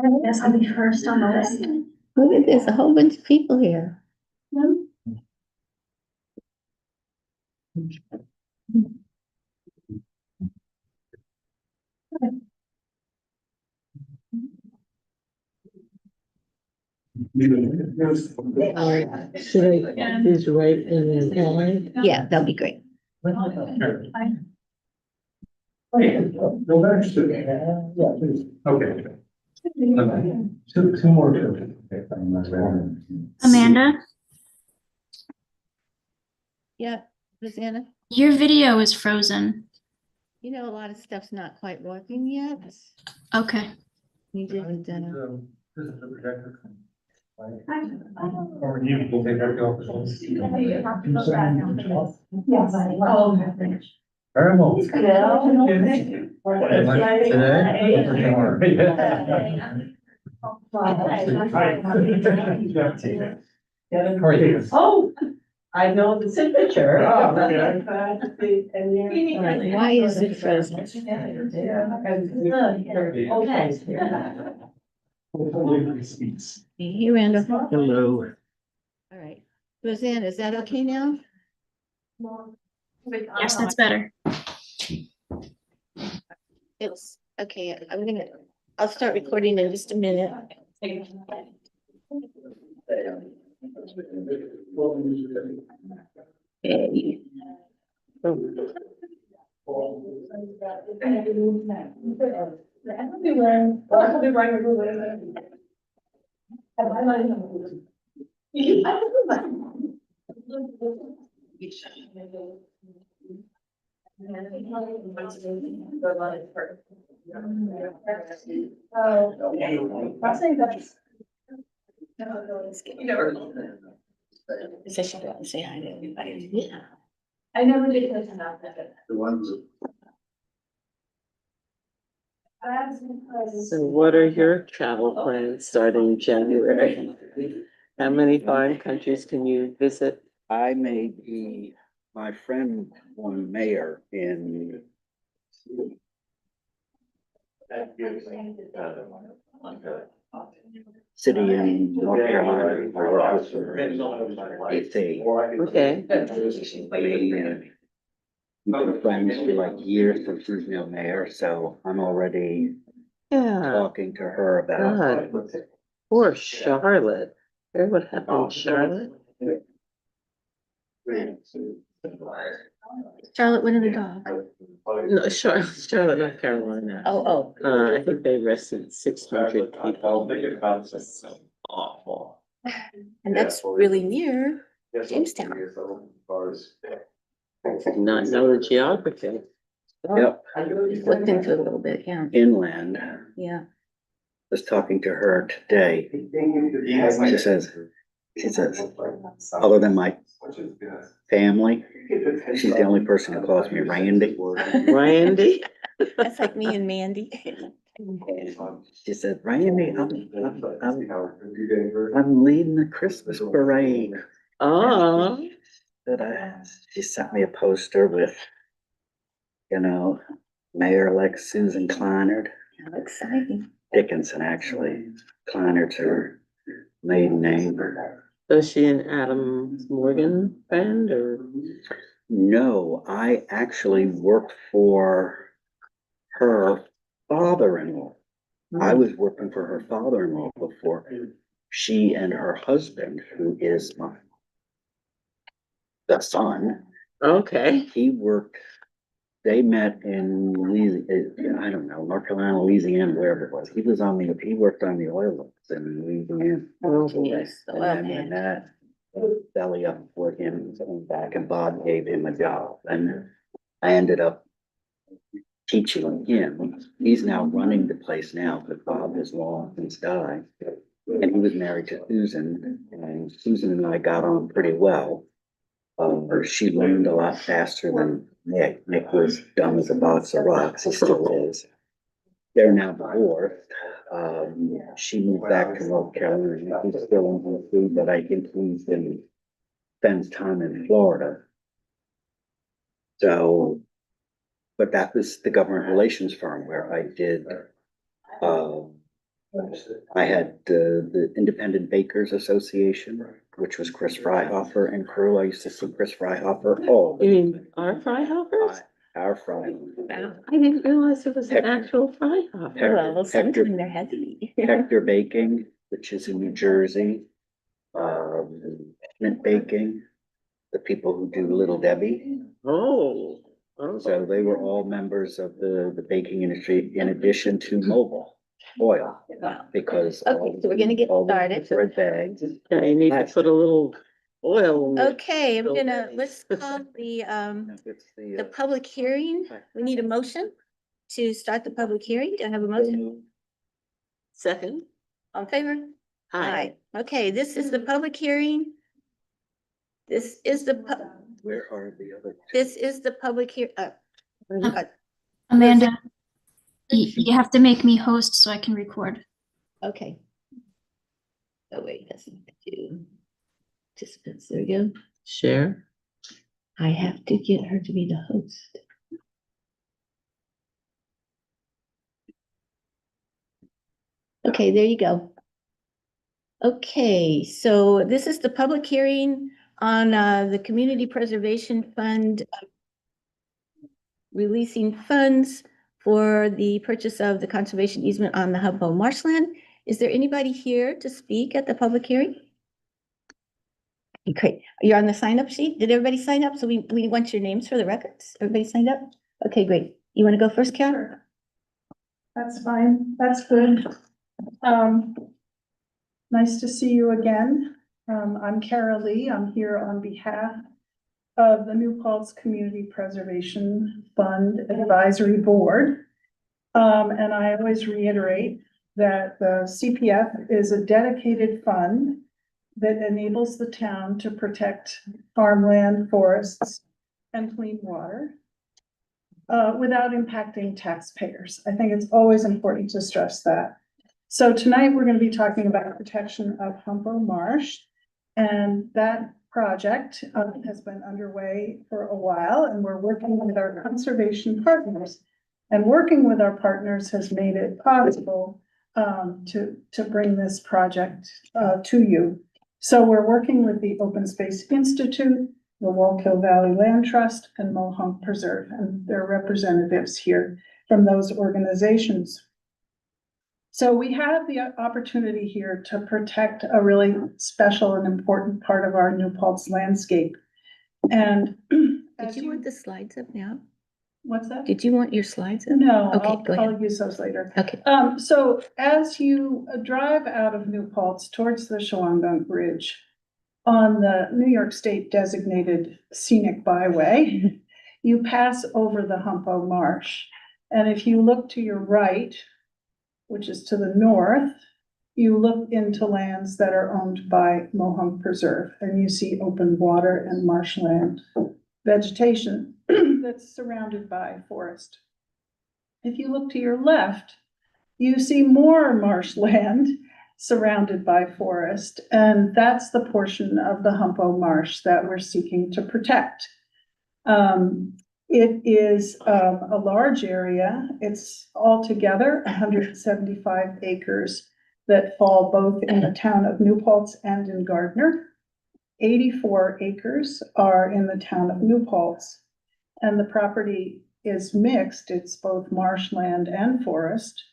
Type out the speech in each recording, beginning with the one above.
I guess I'll be first on the list. Look at this, a whole bunch of people here. Should I just write in an line? Yeah, that'll be great. Go back to. Yeah, please. Okay. Two more. Amanda, Yeah, Rosanna, your video is frozen. you know, a lot of stuff's not quite working yet. Okay. You didn't, This is the projector. Or you will take that off. Yes. Very well. Today? Oh, I know the signature. Oh, okay. Alright, why is it frozen? Hey, Randall. Hello. All right. Roseanne, is that okay now? Yes, that's better. It's, okay, I'll start recording in just a minute. Okay. I should go out and say hi to everybody. Yeah. I never did this enough. The ones. So what are your travel plans starting January? How many foreign countries can you visit? I may be, my friend won mayor in. City in North Carolina. DC. Okay. We've been friends for like years since she's been mayor, so I'm already Yeah, talking to her about. God. Poor Charlotte. Hear what happened, Charlotte? Charlotte, what are the dogs? No, Charlotte, North Carolina. Oh, I think they arrested 600 people. It's so awful. and that's really near Jamestown. Did not know the geography. Yep, Looked into it a little bit, yeah, inland. yeah. Was talking to her today. She says, other than my family, she's the only person who calls me Randy. Randy? That's like me and Mandy. She said, Randy, I'm leading the Christmas parade. Oh, She sent me a poster with, Mayor-elect Susan Kleinert, How exciting. Dickinson, actually. Kleinert's her maiden name. is she an Adam Morgan friend or? No, I actually worked for her father-in-law. I was working for her father-in-law before she and her husband, who is the son, Okay. they met in Louisiana, I don't know, North Carolina, Louisiana, wherever it was. He worked on the oil rigs in Louisiana. Oh, Yes, the And oil then when pan. that belly up for him, going back, and Bob gave him a job, and I ended up teaching him. He's now running the place now, but Bob has long since died. And he was married to Susan, and Susan and I got on pretty well. She learned a lot faster than Nick. Nick was dumb as a box of rocks, he still is. They're now divorced. She moved back to North Carolina. He's still in D.C., but I think spends time in Florida. So, but that was the government relations firm where I did, I had the Independent Bakers Association, which was Chris Fryhofer and crew. I used to see Chris Fryhofer all You the mean our fry hoppers? time. Our Fryhofer. I didn't realize it was an Hector. actual fry hopper. Hector- Well, sometime there had to be. Hector Baking, which is in New Jersey. Mint Baking, the people who do Little Debbie. Oh. So they were all members of the baking industry in addition to Mobile Oil. Wow. Because. Okay, so we're gonna get all the started. Bread bags. Yeah, you need to put a little oil in it. Okay, let's call It's the public hearing. We need a motion to start the public hearing. Do I have a motion? Second. All in favor? Hi. Okay, this is the public hearing. This is the Where are the other? this is the public Amanda, you have to make me host so I can record. okay. Oh, wait, that's not do. Participants, there we go. Share. I have to get her to be the host. Okay, there you go. Okay, so this is the public hearing on the Community Preservation Fund releasing funds for the purchase of the conservation easement on the Humboldt marshland. Is there anybody here to speak at the public hearing? Great. You're on the sign up sheet. Did everybody sign up? So we want your names for the records. Everybody signed up? Okay, great. You want to go first, Karen? That's fine, that's good. Nice to see you again. I'm Kara Lee. I'm here on behalf of the New Paltz Community Preservation Fund Advisory Board. And I always reiterate that the CPF is a dedicated fund that enables the town to protect farmland, forests, and clean water without impacting taxpayers. I think it's always important to stress that. So tonight we're going to be talking about protection of Humboldt Marsh. And that project has been underway for a while, and we're working with our conservation partners. And working with our partners has made it possible to bring this project to you. So we're working with the Open Space Institute, the Wallkill Valley Land Trust, and Mohonk Preserve, and their representatives here from those organizations. So we have the opportunity here to protect a really special and important part of our New Paltz landscape. And Did you want the slides up now? what's that? Did you want your slides up? No, Okay, go ahead. I'll use those later. Okay. So as you drive out of New Paltz towards the Shawangunk Bridge on the New York State designated scenic byway, you pass over the Humboldt Marsh. And if you look to your right, which is to the north, you look into lands that are owned by Mohonk Preserve, and you see open water and marshland vegetation that's surrounded by forest. If you look to your left, you see more marshland surrounded by forest, and that's the portion of the Humboldt Marsh that we're seeking to protect. It is a large area. It's altogether 175 acres that fall both in the town of New Paltz and in Gardner. 84 acres are in the town of New Paltz, and the property is mixed. It's both marshland and forest,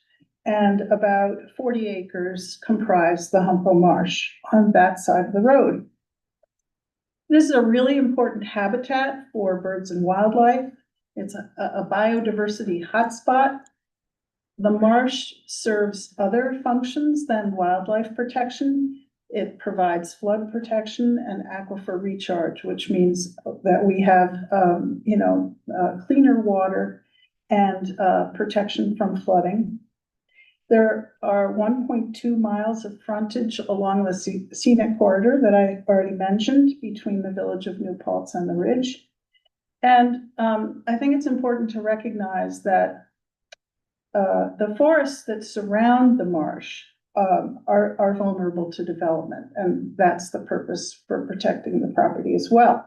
and about 40 acres comprise the Humboldt Marsh on that side of the road. This is a really important habitat for birds and wildlife. It's a biodiversity hotspot. The marsh serves other functions than wildlife protection. It provides flood protection and aquifer recharge, which means that we have, cleaner water and protection from flooding. There are 1.2 miles of frontage along the scenic corridor that I already mentioned between the village of New Paltz and the Ridge. And I think it's important to recognize that the forests that surround the marsh are vulnerable to development, and that's the purpose for protecting the property as well.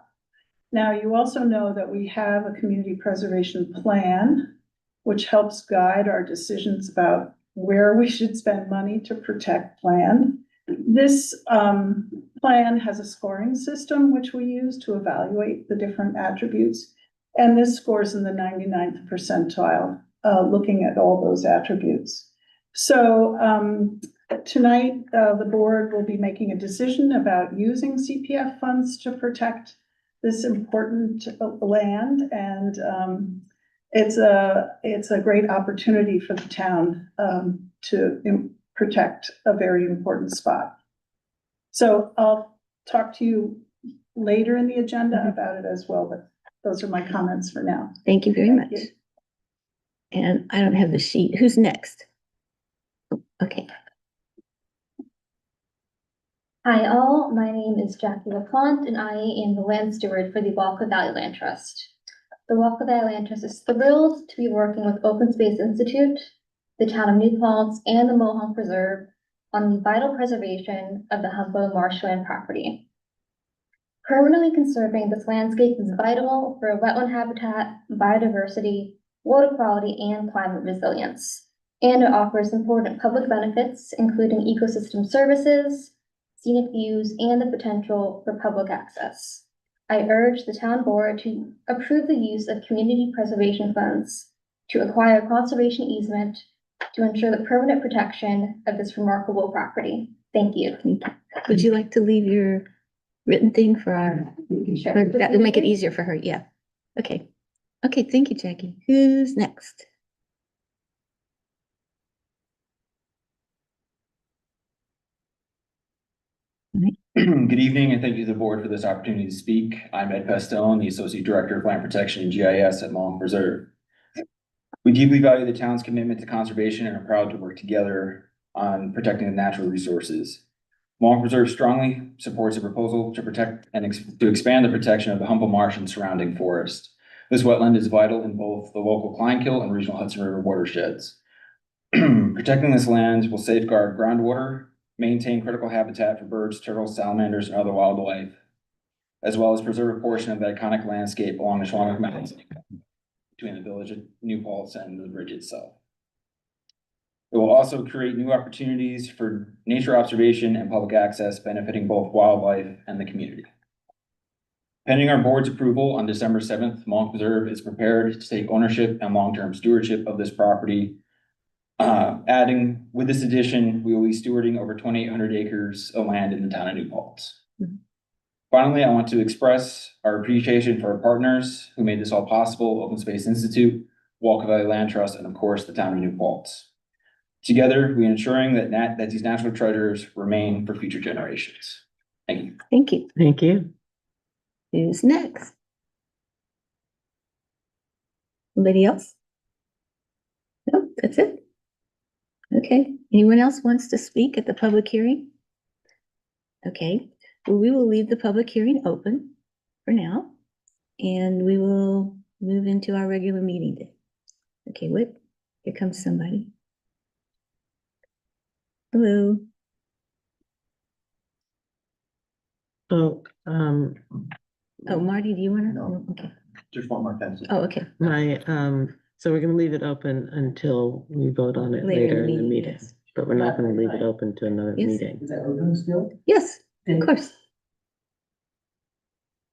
Now, you also know that we have a community preservation plan, which helps guide our decisions about where we should spend money to protect land. This plan has a scoring system which we use to evaluate the different attributes. And this scores in the 99th percentile, looking at all those attributes. So tonight, the board will be making a decision about using CPF funds to protect this important land. And it's a great opportunity for the town to protect a very important spot. So I'll talk to you later in the agenda about it as well, but those are my comments for now. Thank you very Thank much. you. And I don't have the sheet. Who's next? Okay. Hi all, my name is Jackie LaPlante and I am the land steward for the Walker Valley Land Trust. The Walker Valley Land Trust is thrilled to be working with Open Space Institute, the town of New Paltz, and the Mohonk Preserve on the vital preservation of the Humboldt marshland property. Permanently conserving this landscape is vital for wetland habitat, biodiversity, water quality, and climate resilience. And it offers important public benefits, including ecosystem services, scenic views, and the potential for public access. I urge the town board to approve the use of community preservation funds to acquire conservation easement to ensure the permanent protection of this remarkable property. Thank you. Thank you. Would you like to leave your written thing for our, that will make it easier for her, yeah. Okay. Okay, thank you, Jackie. Who's next? Good evening, and thank you to the board for this opportunity to speak. I'm Ed Pestone, the Associate Director of Land Protection and GIS at Mohonk Preserve. We deeply value the town's commitment to conservation and are proud to work together on protecting the natural resources. Mohonk Preserve strongly supports a proposal to protect and to expand the protection of the Humboldt Marsh and surrounding forest. This wetland is vital in both the local Kleinkill and regional Hudson River watersheds. Protecting this land will safeguard groundwater, maintain critical habitat for birds, turtles, salamanders, and other wildlife, as well as preserve a portion of the iconic landscape along the Schwannock Mountains between the village of New Paltz and the bridge itself. It will also create new opportunities for nature observation and public access, benefiting both wildlife and the community. Pending our board's approval on December 7th, Mohonk Preserve is prepared to take ownership and long-term stewardship of this property. Adding, with this addition, we will be stewarding over 2,800 acres of land in the town of New Paltz. Finally, I want to express our appreciation for our partners who made this all possible: Open Space Institute, Walker Valley Land Trust, and of course, the town of New Paltz. Together, we are ensuring that these natural treasures remain for future generations. Thank you. Thank you. Thank you. Who's next? Anybody else? No, that's it. Okay, anyone else wants to speak at the public hearing? Okay, well, we will leave the public hearing open for now, and we will move into our regular meeting day. Okay, wait, here comes somebody. Hello. Oh, Oh, Marty, do you wanna? No. Okay. Just one more pencil. Oh, okay. so we're gonna leave it open until we vote on it Later in later the in the meeting, meeting. yes. But we're not gonna leave it open to another Yes. meeting. Is that open still? Yes, of course.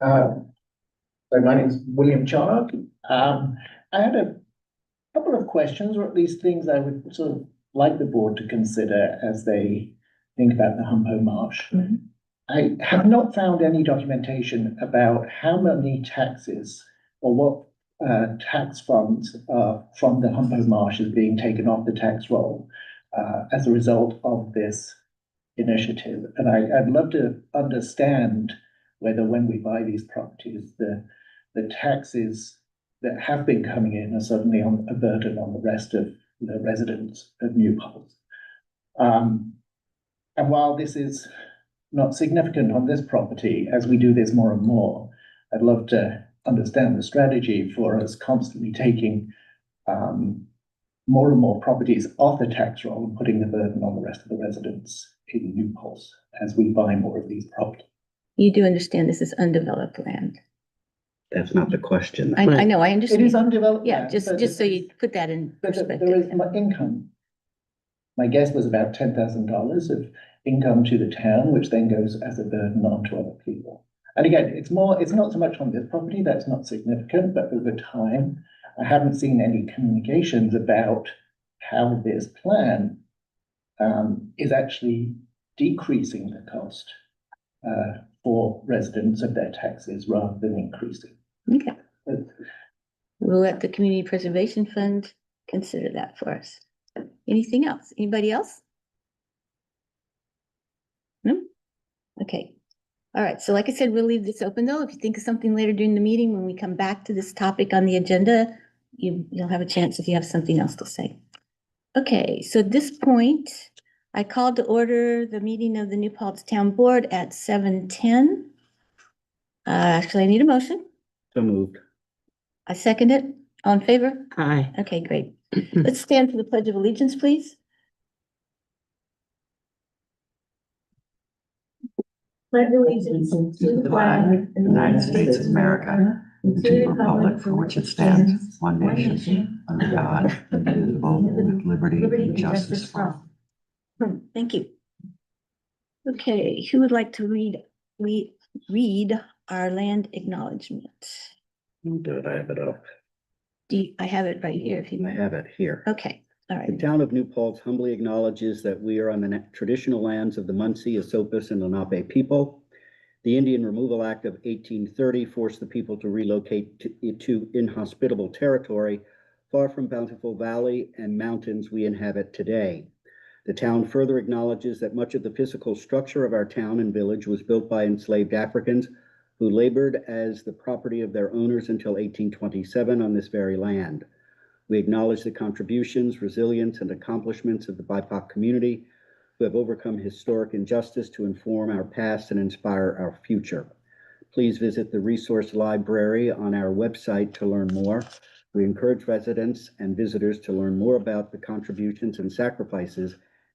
So my name is William Charnock. I had a couple of questions, or at least things I would sort of like the board to consider as they think about the Humboldt Marsh. Mhm. I have not found any documentation about how many taxes or what tax funds from the Humboldt Marsh is being taken off the tax roll as a result of this initiative. And I'd love to understand whether when we buy these properties, the taxes that have been coming in are suddenly on a burden on the rest of the residents of New Paltz. And while this is not significant on this property, as we do this more and more, I'd love to understand the strategy for us constantly taking more and more properties off the tax roll and putting the burden on the rest of the residents in New Paltz as we buy more of these properties. You do understand this is undeveloped land. That's not the question. I know, I It understand. is undeveloped. Yeah, land, just but so you put that in But there is perspective. income my guess was about $10,000 of income to the town, which then goes as a burden onto other people. And again, it's not so much on this property, that's not significant, but over time, I haven't seen any communications about how this plan is actually decreasing the cost for residents of their taxes rather than increasing. Okay. We'll let the Community Preservation Fund consider that for us. Anything else? Anybody else? No? Okay. All right. So like I said, we'll leave this open though. If you think of something later during the meeting, when we come back to this topic on the agenda, you'll have a chance if you have something else to say. Okay. So at this point, I called to order the meeting of the New Paltz Town Board at 7:10. Actually, I need a motion. So moved. I second it. All in favor? Hi. Okay, great. Let's stand for the Pledge of Allegiance, please. Pledge allegiance to the flag of the United States of America, and to the republic for which it stands, one nation, under God, indivisible, with liberty and justice for all. Thank you. Okay, who would like to read our land acknowledgement? I'll do it. I have it up. I have it right here if you. I have it here. Okay, all The right. town of New Paltz humbly acknowledges that we are on the traditional lands of the Munsee, Esopus, and Lenape people. The Indian Removal Act of 1830 forced the people to relocate to inhospitable territory far from Bountiful Valley and mountains we inhabit today. The town further acknowledges that much of the physical structure of our town and village was built by enslaved Africans who labored as the property of their owners until 1827 on this very land. We acknowledge the contributions, resilience, and accomplishments of the BIPOC community who have overcome historic injustice to inform our past and inspire our future. Please visit the resource library on our website to learn more. We encourage residents and visitors to learn more about the contributions and sacrifices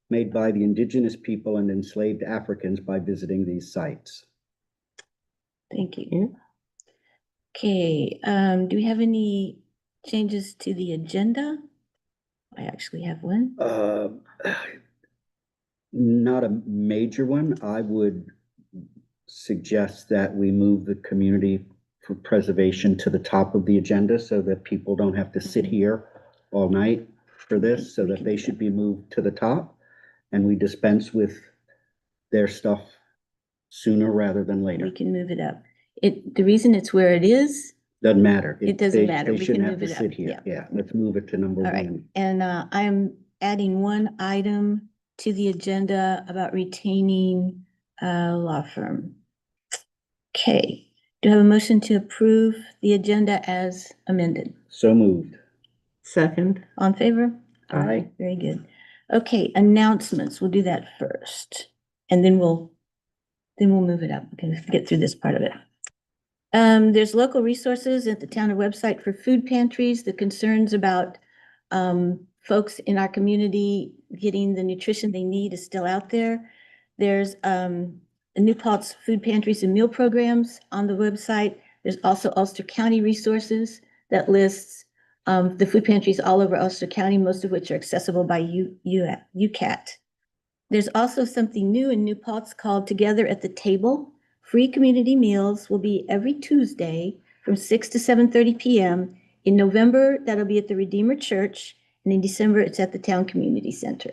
made by the indigenous people and enslaved Africans by visiting these sites. Thank you. Okay, do we have any changes to the agenda? I actually have one. Not a major one. I would suggest that we move the community for preservation to the top of the agenda so that people don't have to sit here all night for this, so that they should be moved to the top and we dispense with their stuff sooner rather than later. We can move it up. The reason it's where it is. Doesn't matter. It doesn't They matter. We can shouldn't have move to it sit up. here. Yeah. Yeah, let's move it to number All right, one. and I'm adding one item to the agenda about retaining a law firm. Okay, do I have a motion to approve the agenda as amended? So moved. Second. On favor? Aye. Very good. Okay, announcements. We'll do that first. And then we'll move it up. Okay, let's get through this part of it. There's local resources at the town website for food pantries. The concerns about folks in our community getting the nutrition they need is still out there. There's a New Paltz food pantries and meal programs on the website. There's also Ulster County resources that lists the food pantries all over Ulster County, most of which are accessible by UCAT. There's also something new in New Paltz called Together at the Table. Free community meals will be every Tuesday from 6 to 7:30 p.m. In November, that'll be at the Redeemer Church, and in December, it's at the Town Community Center.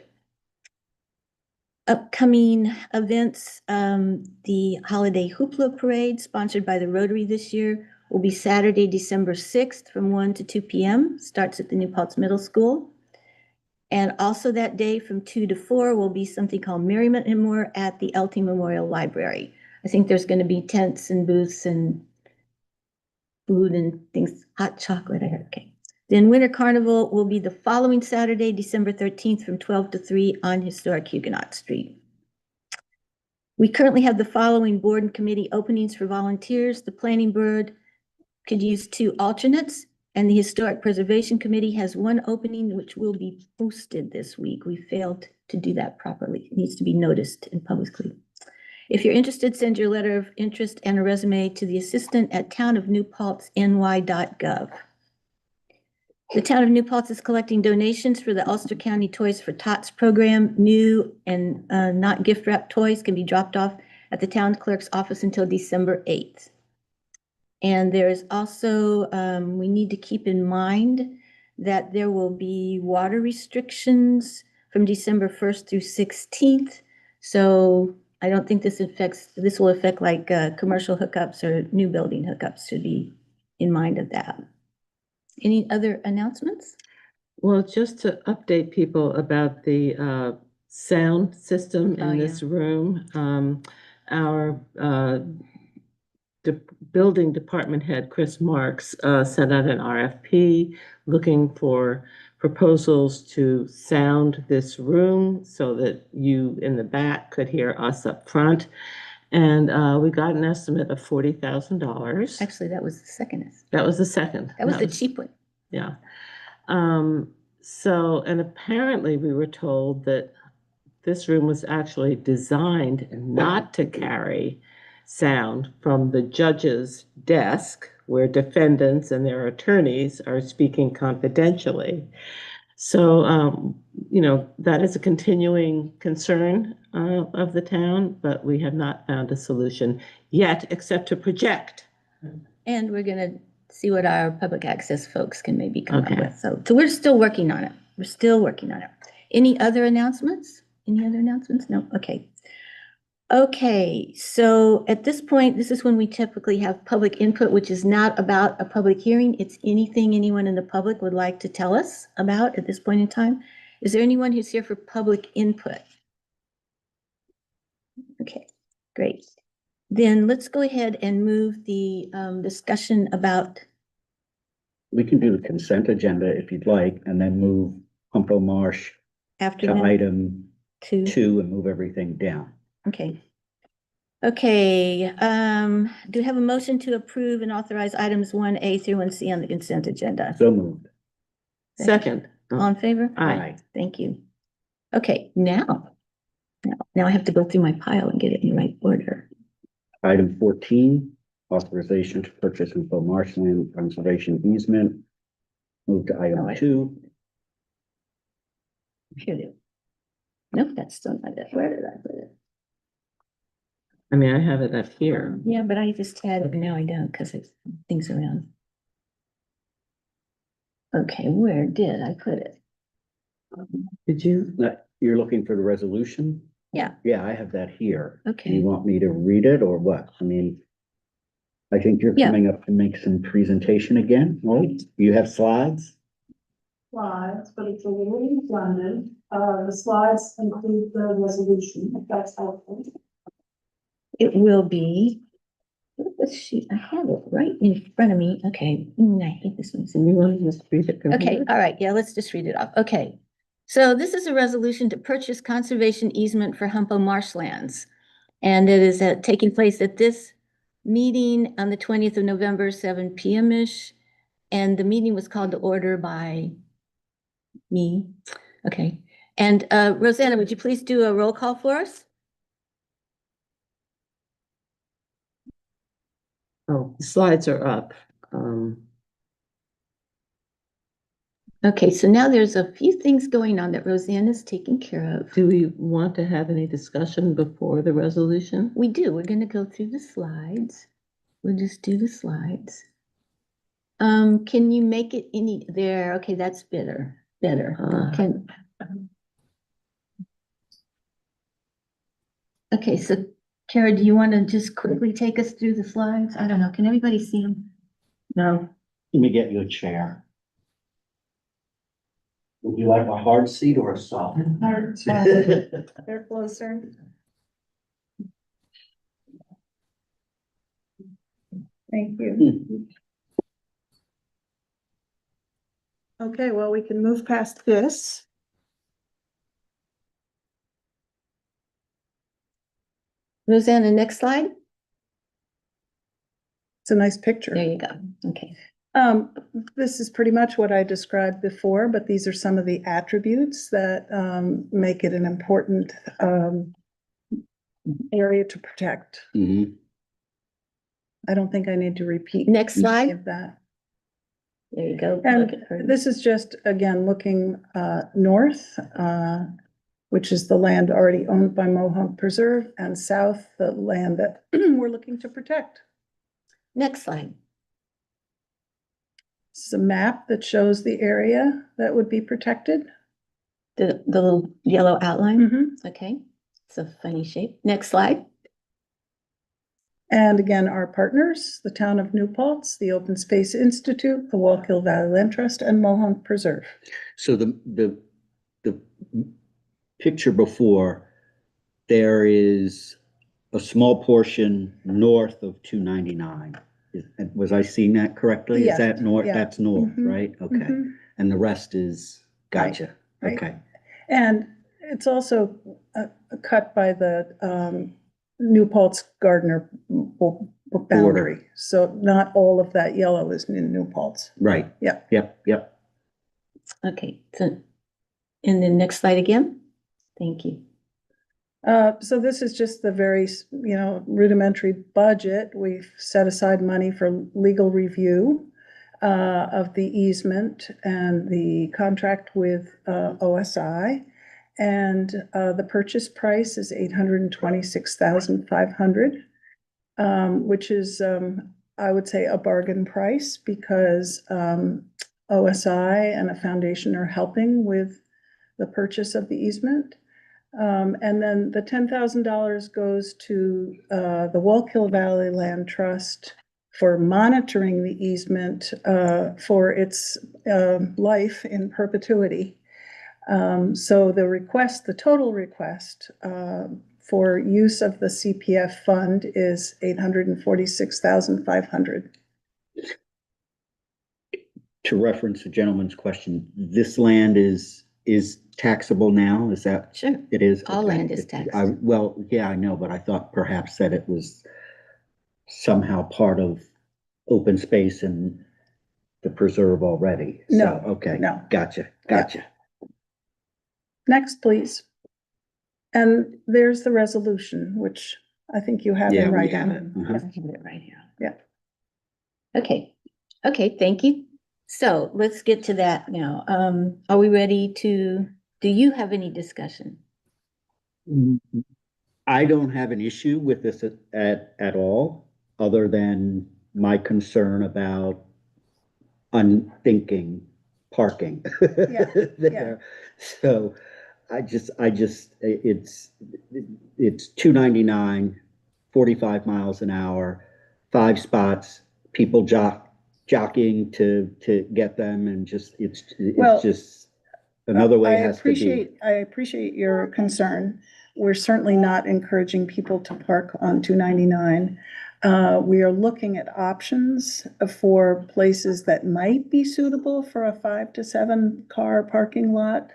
Upcoming events, the Holiday Hoopla Parade, sponsored by the Rotary this year, will be Saturday, December 6th from 1 to 2 p.m. Starts at the New Paltz Middle School. And also that day from 2 to 4 will be something called Merriment and More at the LT Memorial Library. I think there's going to be tents and booths and food and things, hot chocolate, I heard. Okay. Then Winter Carnival will be the following Saturday, December 13th from 12 to 3 on Historic Huguenot Street. We currently have the following board and committee openings for volunteers. The Planning Board could use 2 alternates, and the Historic Preservation Committee has 1 opening which will be posted this week. We failed to do that properly. It needs to be noticed and publicly. If you're interested, send your letter of interest and a resume to the assistant at townofnewpaltzny.gov. The town of New Paltz is collecting donations for the Ulster County Toys for Tots program. New and not gift wrap toys can be dropped off at the town clerk's office until December 8th. And there is also, we need to keep in mind that there will be water restrictions from December 1st through 16th. So I don't think this will affect like commercial hookups or new building hookups. Should be in mind of that. Any other announcements? Well, just to update people about the sound system Oh, in yeah. this room, our building department head, Chris Marks, sent out an RFP looking for proposals to sound this room so that you in the back could hear us up front. And we got an estimate of $40,000. Actually, that was the second. That was the second. That was the cheap one. Yeah. So, and apparently we were told that this room was actually designed not to carry sound from the judge's desk where defendants and their attorneys are speaking confidentially. So, you know, that is a continuing concern of the town, but we have not found a solution yet, except to project. And we're gonna see what our public access folks can maybe come up Okay. with. So we're still working on it. We're still working on it. Any other announcements? Any other announcements? No? Okay. Okay, so at this point, this is when we typically have public input, which is not about a public hearing. It's anything anyone in the public would like to tell us about at this point in time. Is there anyone who's here for public input? Okay, great. Then let's go ahead and move the discussion about, We can do the consent agenda if you'd like, and then move Humpo Marsh after to that, item to, 2 and move everything down. okay. Okay, do you have a motion to approve and authorize items 1A through 1C on the consent agenda? So moved. Second. All in favor? Aye. Thank you. Okay, now I have to go through my pile and get it in the right order. Item 14, authorization to purchase Humpo Marshland conservation easement. Move to Oh, item I- 2. Here it is. Nope, that's still not it. Where did I put it? I mean, I have it up here. Yeah, but I just had it, now I don't, because it's things around. Okay, where did I put it? Did you? You're looking for the resolution? Yeah. Yeah, I have that here. Do you Okay, want me to read it or what? I mean, I think you're Yeah. coming up to make some presentation again, right? You have slides? Slides, but it's a little redundant. The slides include the resolution, if that's helpful. it will be. What was she? I have it right in front of me. Okay, I hate this one. And you want to just read it? from Okay, here? all right, yeah, let's just read it off. Okay. So this is a resolution to purchase conservation easement for Humpo Marshlands. And it is taking place at this meeting on the 20th of November, 7 p.m.-ish. And the meeting was called to order by me. Okay. And Rosanna, would you please do a roll call for us? Oh, the slides are up. Okay, so now there's a few things going on that Rosanna's taking care of. Do we want to have any discussion before the resolution? We do, we're gonna go through the slides. We'll just do the slides. Can you make it any there? Okay, that's better. Can. Okay, so Kara, do you want to just quickly take us through the slides? I don't know, can everybody see them? No? Let me get you a chair. Would you like a hard seat or a soft? They're closer. Thank you. Okay, well, we can move past this. Rosanna, next slide? It's a nice picture. There you go, okay. This is pretty much what I described before, but these are some of the attributes that make it an important area to protect. Mhm. I don't think I need to repeat. Next any slide. of that. There you go. And this is just, again, looking north, which is the land already owned by Mohawk Preserve, and south, the land that we're looking to protect. Next slide. This is a map that shows the area that would be protected. The little yellow outline. Mhm. Okay, it's a funny shape. Next slide. And again, our partners, the town of New Paltz, the Open Space Institute, the Wallkill Valley Land Trust, and Mohawk Preserve. So the picture before, there is a small portion north of 299. Was I seeing that correctly? Yes, Is that north? yeah. That's north, Mhm, right? Okay. Mhm. And the rest is, gotcha. right. Okay. And it's also cut by the New Paltz Gardner boundary. So not all of that yellow is in New Paltz. Right. Yeah. Yep. Okay, so, and then next slide again. Thank you. So this is just the very, rudimentary budget. We've set aside money for legal review of the easement and the contract with OSI. And the purchase price is $826,500, which is, I would say, a bargain price because OSI and a foundation are helping with the purchase of the easement. And then the $10,000 goes to the Wallkill Valley Land Trust for monitoring the easement for its life in perpetuity. So the total request for use of the CPF fund is $846,500. To reference the gentleman's question, this land is taxable now? Is that? Sure. It is? All Okay. land is taxed. Well, yeah, I know, but I thought perhaps that it was somehow part of open space and the preserve already. So, No, okay. no. Gotcha. Next, please. And there's the resolution, which I think you have Yeah, in we writing. have it. I have it right here. Yeah. Okay, thank you. So let's get to that now. Are we ready do you have any discussion? I don't have an issue with this at all, other than my concern about unthinking parking. Yeah. There. So it's 299, 45 miles an hour, 5 spots, people jockeying to get them, and Well, it's just another way has to be. I appreciate your concern. We're certainly not encouraging people to park on 299. We are looking at options for places that might be suitable for a 5 to 7 car parking lot,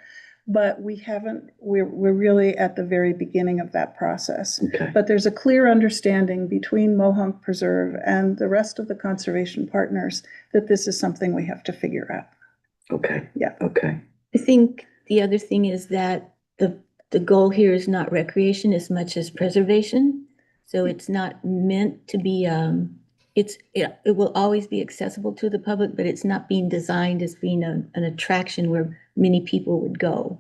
but we're really at the very beginning of that process. Okay. But there's a clear understanding between Mohawk Preserve and the rest of the conservation partners that this is something we have to figure out. Okay. Yeah. Okay. I think the other thing is that the goal here is not recreation as much as preservation. So it's not meant to be, it will always be accessible to the public, but it's not being designed as being an attraction where many people would go.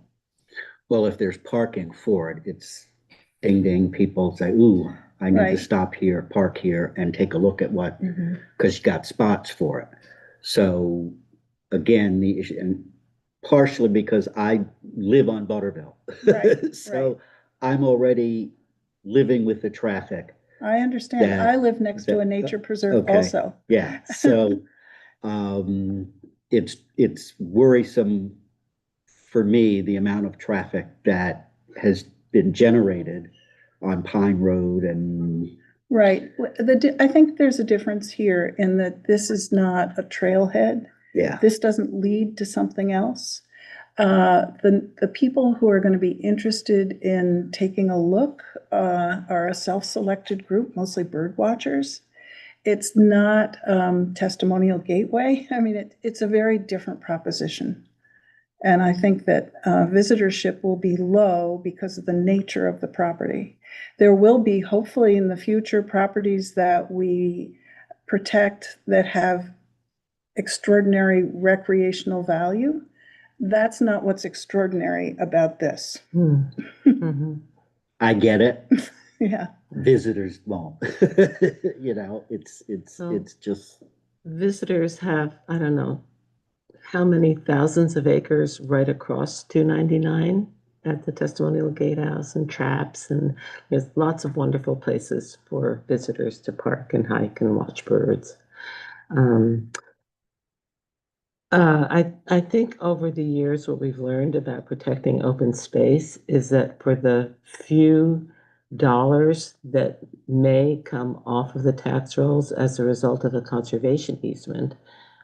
Well, if there's parking for it, it's ding ding, people say, ooh, I need to Right. stop here, park here and take a look at what, because you got spots for it. So again, the issue, and partially because I live on Butterville. Right, So right. I'm already living with the traffic. I understand. That- I live next to a nature preserve okay. also. Yeah, so it's worrisome for me, the amount of traffic that has been generated on Pine Road and. Right. I think there's a difference here in that this is not a trailhead. Yeah. This doesn't lead to something else. The people who are going to be interested in taking a look are a self-selected group, mostly bird watchers. It's not testimonial gateway. I mean, it's a very different proposition. And I think that visitorship will be low because of the nature of the property. There will be, hopefully in the future, properties that we protect that have extraordinary recreational value. That's not what's extraordinary about this. Mhm. I get it. Yeah. Visitors won't. You know, So- it's just, Visitors have, I don't know, how many thousands of acres right across 299 at the Testimonial Gatehouse, and traps, and there's lots of wonderful places for visitors to park and hike and watch birds. I think over the years, what we've learned about protecting open space is that for the few dollars that may come off of the tax rolls as a result of a conservation easement,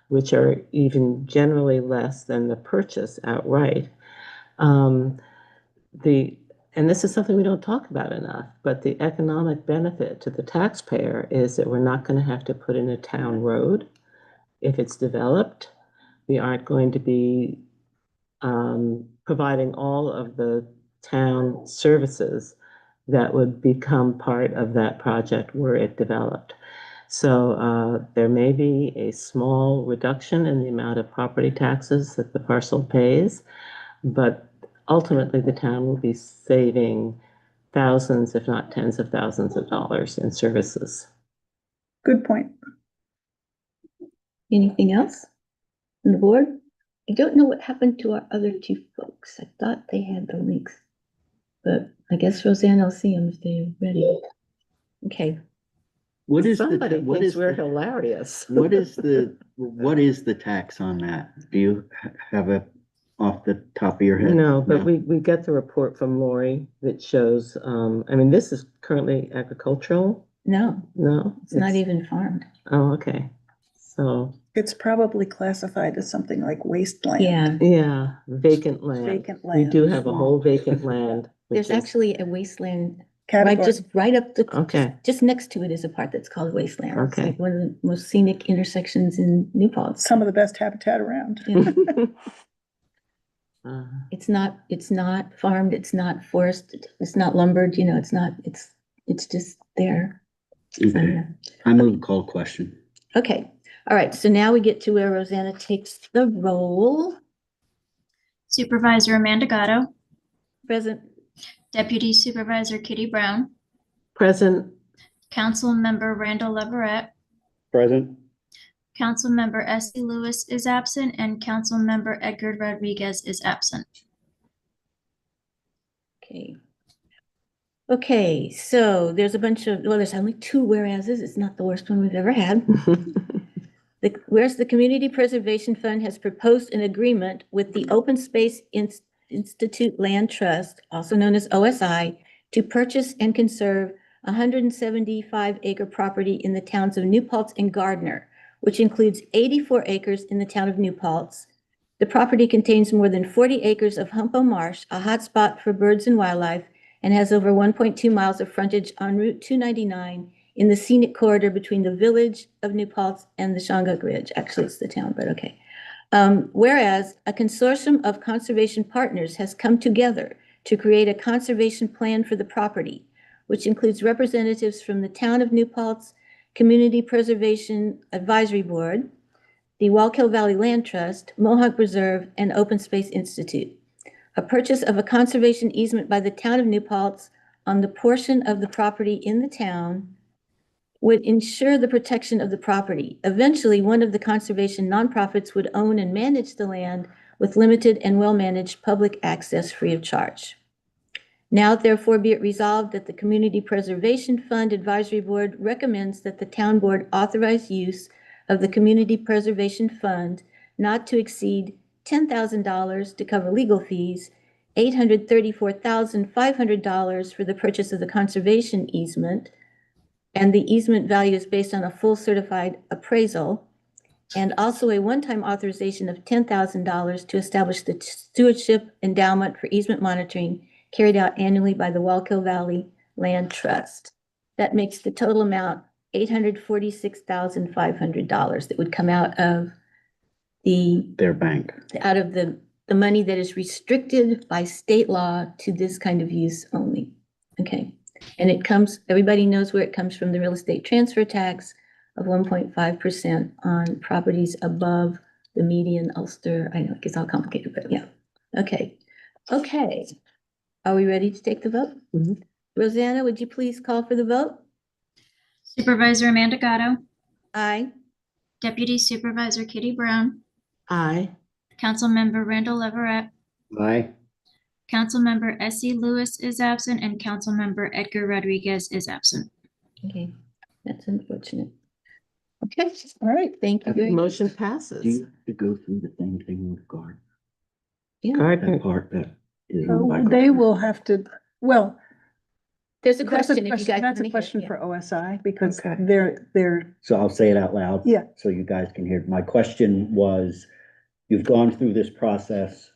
which are even generally less than the purchase outright, and this is something we don't talk about enough, but the economic benefit to the taxpayer is that we're not going to have to put in a town road if it's developed. We aren't going to be providing all of the town services that would become part of that project were it developed. So there may be a small reduction in the amount of property taxes that the parcel pays, but ultimately the town will be saving thousands, if not tens of thousands of dollars in services. Good point. Anything else on the board? I don't know what happened to our other two folks. I thought they had the links. But I guess Roseanne will see them if they're ready. Okay, what is Somebody the, what thinks is we're the, hilarious. what is the tax on that? Do you have it off the top of your head? No, but we get the report from Lori that shows, I mean, this is currently agricultural. no, No, it's not even farmed. Oh, okay. So, It's probably classified as something like wasteland. Yeah, yeah, vacant land. Vacant We land. do have a whole vacant land. which there's is- actually a wasteland right, Category. just right up the, Okay. just next to it is a part that's called wasteland. It's Okay. like one of the most scenic intersections in New Paltz. Some of the best habitat around. Yeah. Uh, It's not farmed, it's not forested, it's not lumbered, you know, it's just there. So, Okay, yeah. I move call question. Okay, all right, so now we get to where Rosanna takes the roll. Supervisor Amanda Gatto, Present, Deputy Supervisor Kitty Brown, Present, Council Member Randall Leverett, Present. Council Member Essie Lewis is absent, and Council Member Edgar Rodriguez is absent. okay. Okay, so there's a bunch of, well, there's only two whereases, it's not the worst one we've ever had. Whereas the Community Preservation Fund has proposed an agreement with the Open Space Institute Land Trust, also known as OSI, to purchase and conserve 175-acre property in the towns of New Paltz and Gardner, which includes 84 acres in the town of New Paltz. The property contains more than 40 acres of Humpo Marsh, a hotspot for birds and wildlife, and has over 1.2 miles of frontage on Route 299 in the scenic corridor between the village of New Paltz and the Shongook Ridge. Actually, it's the town, but okay. Whereas a consortium of conservation partners has come together to create a conservation plan for the property, which includes representatives from the town of New Paltz, Community Preservation Advisory Board, the Wallkill Valley Land Trust, Mohawk Reserve, and Open Space Institute. A purchase of a conservation easement by the town of New Paltz on the portion of the property in the town would ensure the protection of the property. Eventually, one of the conservation nonprofits would own and manage the land with limited and well-managed public access free of charge. Now, therefore, be it resolved that the Community Preservation Fund Advisory Board recommends that the town board authorize use of the Community Preservation Fund not to exceed $10,000 to cover legal fees, $834,500 for the purchase of the conservation easement, and the easement value is based on a full certified appraisal, and also a one-time authorization of $10,000 to establish the stewardship endowment for easement monitoring carried out annually by the Wallkill Valley Land Trust. That makes the total amount $846,500 that would come out of Their bank. the money that is restricted by state law to this kind of use only. Okay. And it comes, everybody knows where it comes from, the real estate transfer tax. of 1.5% on properties above the median Ulster. I know it gets all complicated, but yeah. Okay. Okay. Are we ready to take the vote? Mhm. Rosanna, would you please call for the vote? Supervisor Amanda Gatto, Aye. Deputy Supervisor Kitty Brown, Aye. Councilmember Randall Leverett, Aye. Councilmember S.E. Lewis is absent, and Councilmember Edgar Rodriguez is absent. Okay, that's unfortunate. Okay, all right, thank you very much. Motion Do passes. you have to go through the same thing with Gardner? Yeah, Gardner, That part that is owned by They Gardner? will have to, well, there's a that's question if you guys. that's wanna a hear, question yeah. for OSI because Okay. they're, So I'll say it out loud. Yeah. So you guys can hear. My question was, you've gone through this process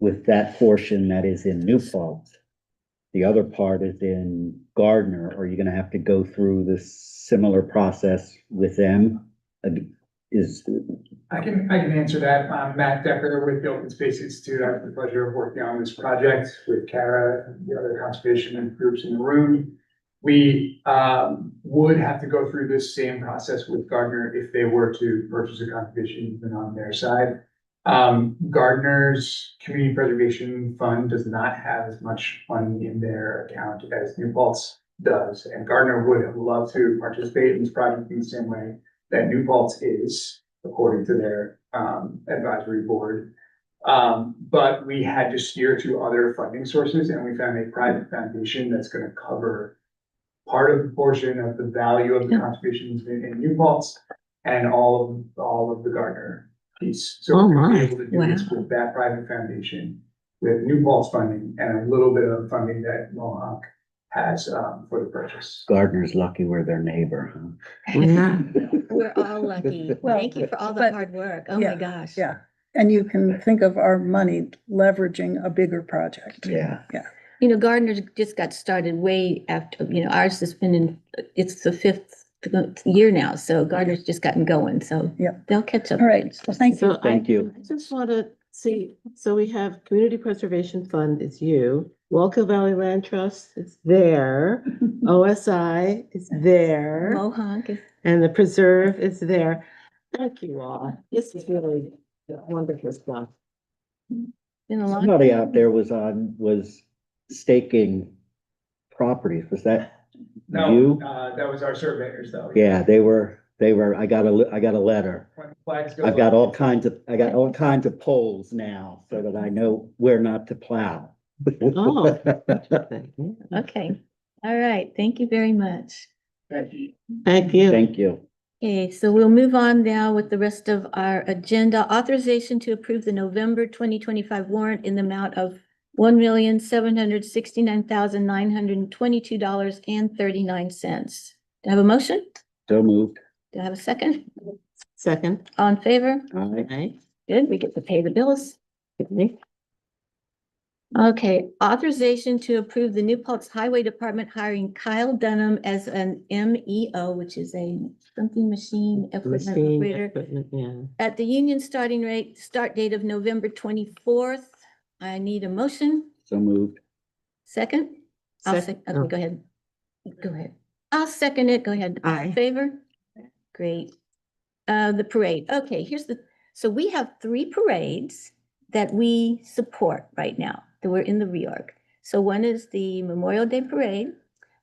with that portion that is in New Paltz. The other part is in Gardner. Are you gonna have to go through this similar process with them? Is, I can answer that. I'm Matt Decker with the Open Space Institute. I have the pleasure of working on this project with Kara and the other conservation groups in the room. We would have to go through this same process with Gardner if they were to purchase a conservation easement on their side. Gardner's Community Preservation Fund does not have as much money in their account as New Paltz does, and Gardner would have loved to participate in this project in the same way that New Paltz is, according to their advisory board. But we had to steer to other funding sources, and we found a private foundation that's gonna cover part of the portion of the value of the conservation easement in New Paltz and all of the Gardner piece. So Oh, we're gonna my. be able to do this with that private foundation, with New Paltz funding and a little bit of funding that Mohawk has for the purchase. Gardner's lucky we're their neighbor, huh? yeah. We're all lucky. Well, Thank you for all the but- hard work. Oh yeah, my gosh. yeah. And you can think of our money leveraging a bigger project. Yeah. You know, Gardner's just got started way after, you know, ours has been in, it's the 5th year now, so Gardner's just gotten going, so. Yep. They'll catch up. All right, well, thank you. So Thank you. I just want to see, so we have Community Preservation Fund is you, Wallkill Valley Land Trust is there, OSI is there, Mohawk is, and the Preserve is there. Thank you all. This is really wonderful stuff. been a long. Somebody out there was staking properties. Was that No, you? that was our surveyors though. Yeah, they were, I got a letter. When the flags go I got up. I got all kinds of poles now so that I know where not to plow. Oh. Okay, all right, thank you very much. Thank you. Thank you. Thank you. Okay, so we'll move on now with the rest of our agenda. Authorization to approve the November 2025 warrant in the amount of $1,769,922.39. Do I have a motion? So moved. Do I have a second? Second. All in favor? Aye. Aye. Good, we get to pay the bills. Okay, authorization to approve the New Paltz Highway Department hiring Kyle Dunham as an MEO, which is a something machine equipment Machine operator, equipment, yeah. at the union start date of November 24th. I need a motion. So moved. Second? I'll Second. okay, go ahead. Go ahead. I'll second it. Go ahead. All in Aye. favor? Great. The parade. Okay, so we have 3 parades that we support right now, that we're in the reorg. So one is the Memorial Day Parade,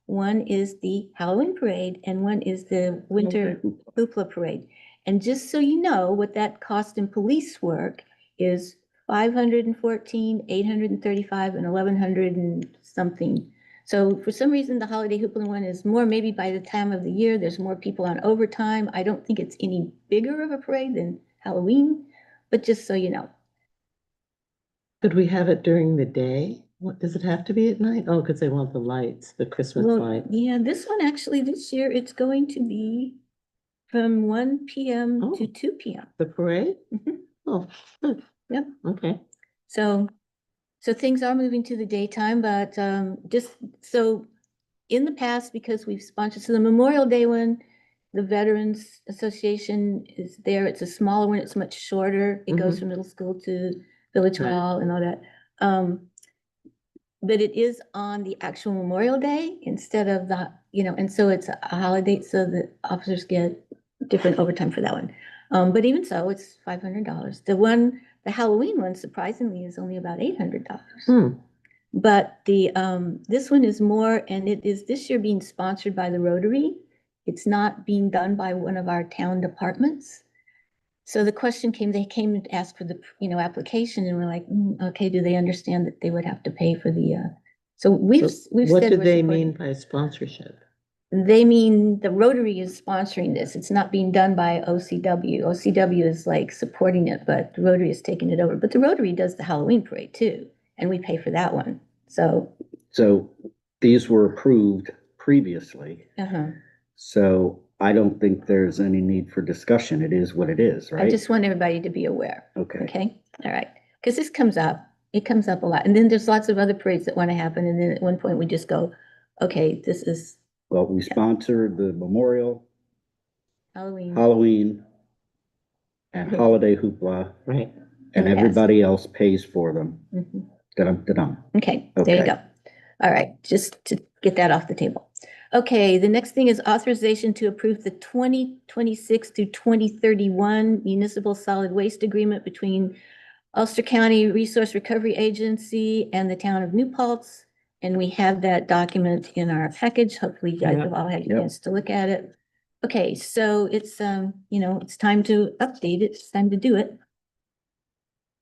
one is the Halloween Parade, and one is the Winter Hoopla Parade. And just so you know, what that cost in police work is $514, $835, and $1,100 and something. So for some reason, the Holiday Hoopla one is more, maybe by the time of the year, there's more people on overtime. I don't think it's any bigger of a parade than Halloween, but just so you know. Could we have it during the day? What, does it have to be at night? Oh, because they want the lights, the Christmas Well, lights. yeah, this one actually, this year, it's going to be from 1 PM to Oh. 2 PM. The parade? Mhm. Oh, good. Yep. Okay. So things are moving to the daytime, but just so in the past, because we've sponsored, so the Memorial Day one, the Veterans Association is there. It's a smaller one. It's much shorter. It goes Mhm. from middle school to Village Right. Hall and all that. but it is on the actual Memorial Day instead of the, and so it's a holiday, so the officers get different overtime for that one. But even so, it's $500. The Halloween one surprisingly is only about $800. But this one is more, and it is this year being sponsored by the Rotary. It's not being done by one of our town departments. So the question they came and asked for the, application, and we're like, okay, do they understand that they would have to pay for the, so we've What said do we're they supporting- mean by sponsorship? They mean the Rotary is sponsoring this. It's not being done by OCW. OCW is like supporting it, but the Rotary is taking it over. But the Rotary does the Halloween parade too, and we pay for that one. So, these were approved previously, so I don't think there's any need for discussion. It is what it is, right? I just want everybody to be aware. Okay. Okay, all right, because this comes up, it comes up a lot. And then there's lots of other parades that want to happen. And then at one point we just go, okay, this is Well, we sponsored the Memorial, Halloween. and Holiday Hoopla, Right. and Yes. everybody else pays for them. Mhm. Da-dum. Okay, there you Okay. go. All right, just to get that off the table. Okay, the next thing is authorization to approve the 2026 through 2031 municipal solid waste agreement between Ulster County Resource Recovery Agency and the town of New Paltz. And we have that document in our package. Hopefully you guys have all had a Yep. chance to look at it. Okay, so it's, it's time to update it. It's time to do it.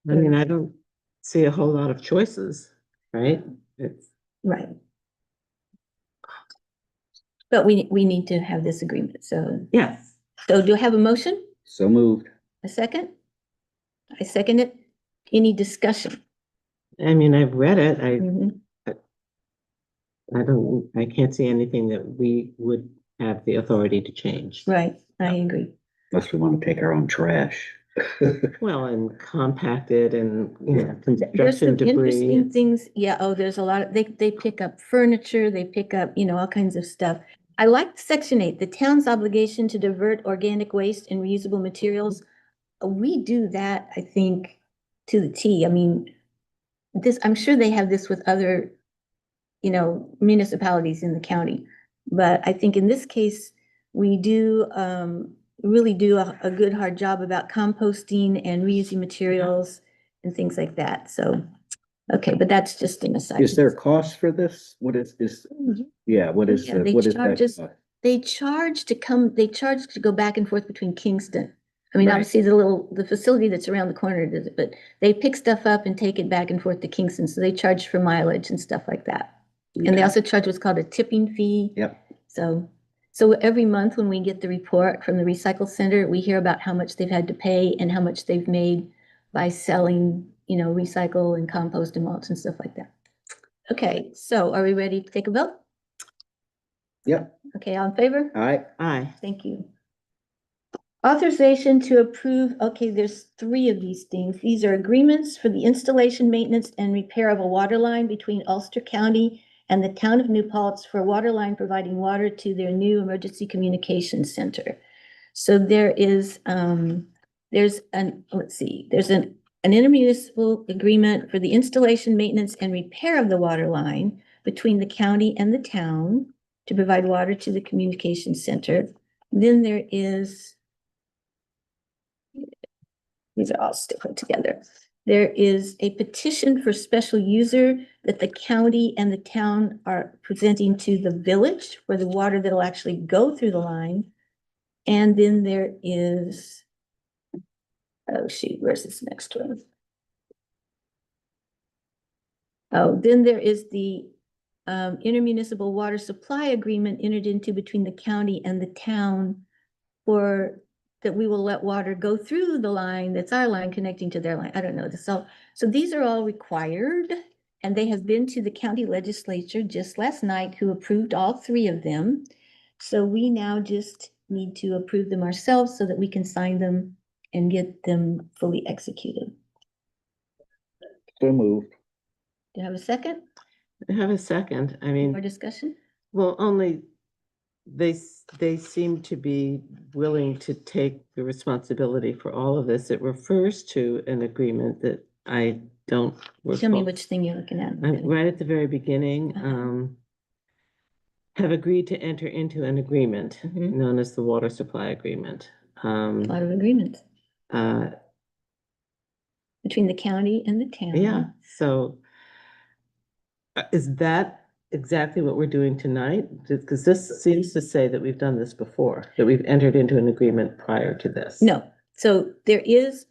I mean, I don't see a whole lot of choices, right? It's, Right. But we need to have this agreement, so. yes. So do I have a motion? So moved. A second? I second it. Any discussion? I mean, I've read it. Mhm. I can't see anything that we would have the authority to change. Right, I agree. Unless we want to take our own trash. Well, and compacted and, There's construction some interesting debris. things. Yeah, there's a lot of, they pick up furniture, they pick up, all kinds of stuff. I like section 8, the town's obligation to divert organic waste and reusable materials. We do that, I think, to the T. I mean, I'm sure they have this with other, municipalities in the county. But I think in this case, we do, really do a good, hard job about composting and reusing materials and things like that. So, okay, but that's just an aside. Is there a cost for this? What is, yeah, what is, Yeah, they what is charge that? us- They charge to go back and forth between Kingston. I mean, Right. obviously the facility that's around the corner does it, but they pick stuff up and take it back and forth to Kingston. So they charge for mileage and stuff like that. And they also charge what's called a tipping fee. Yep. So every month when we get the report from the recycle center, we hear about how much they've had to pay and how much they've made by selling, recycle and compost and mulch and stuff like that. Okay, so are we ready to take a vote? Yep. Okay, all in favor? Aye. Thank you. Authorization to approve, okay, there's 3 of these things. These are agreements for the installation, maintenance, and repair of a water line between Ulster County and the town of New Paltz for a water line providing water to their new emergency communications center. So there is, there's an intermunicipal agreement for the installation, maintenance, and repair of the water line between the county and the town to provide water to the communications center. Then there is, these are all still put together. There is a petition for special user that the county and the town are presenting to the village for the water that'll actually go through the line. And then there is, oh shoot, where's this next one? Oh, then there is the intermunicipal water supply agreement entered into between the county and the town for that we will let water go through the line, that's our line connecting to their line. I don't know this all. So these are all required, and they have been to the county legislature just last night, who approved all 3 of them. So we now just need to approve them ourselves so that we can sign them and get them fully executed. So moved. Do you have a second? I have a second. I More mean, discussion? well, only they seem to be willing to take the responsibility for all of this. It refers to an agreement that I don't. Show me which thing you're looking at. Right at the very beginning, Uh-huh. have agreed to enter into an agreement Mhm. known as the water supply agreement. A lot of agreements Uh, between the county and the town. yeah, so is that exactly what we're doing tonight? Because this seems to say that we've done this before, that we've entered into an agreement prior to this. No, so there is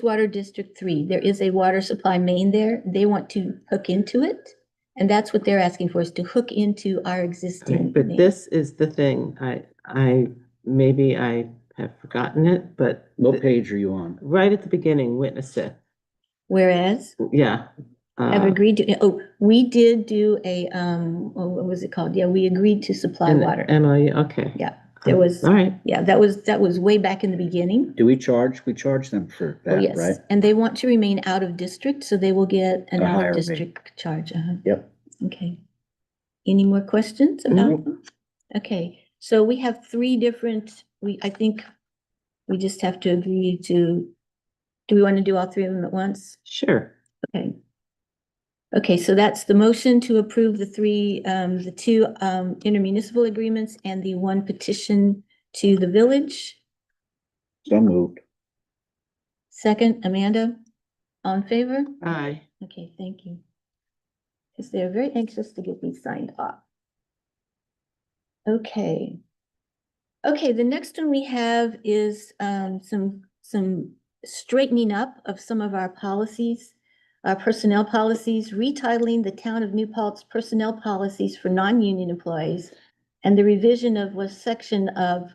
Water District 3. There is a water supply main there. They want to hook into it. And that's what they're asking for, is to hook into our existing. But main. this is the thing, maybe I have forgotten it, but What page are you on? right at the beginning, witnesseth, Whereas yeah. have agreed to, we did do a, what was it called? Yeah, we agreed to supply an water. MOU, okay. Yeah, there was, All right, yeah, that was way back in the beginning. Do we charge? We charge them for Oh, that, yes, right? and they want to remain out of district, so they will get an A out higher of rate. district charge. Yep. Okay. Any more questions about Nope. them? Okay, so we have three different, I think we just have to agree to, do we want to do all three of them at once? sure. Okay. Okay, so that's the motion to approve the the two intermunicipal agreements and the one petition to the village. So moved. Second, Amanda, all in favor? Aye. Okay, thank you. Because they're very anxious to get these signed off. Okay. Okay, the next one we have is some straightening up of some of our policies, our personnel policies, retitling the Town of New Paltz personnel policies for non-union employees, and the revision of a section of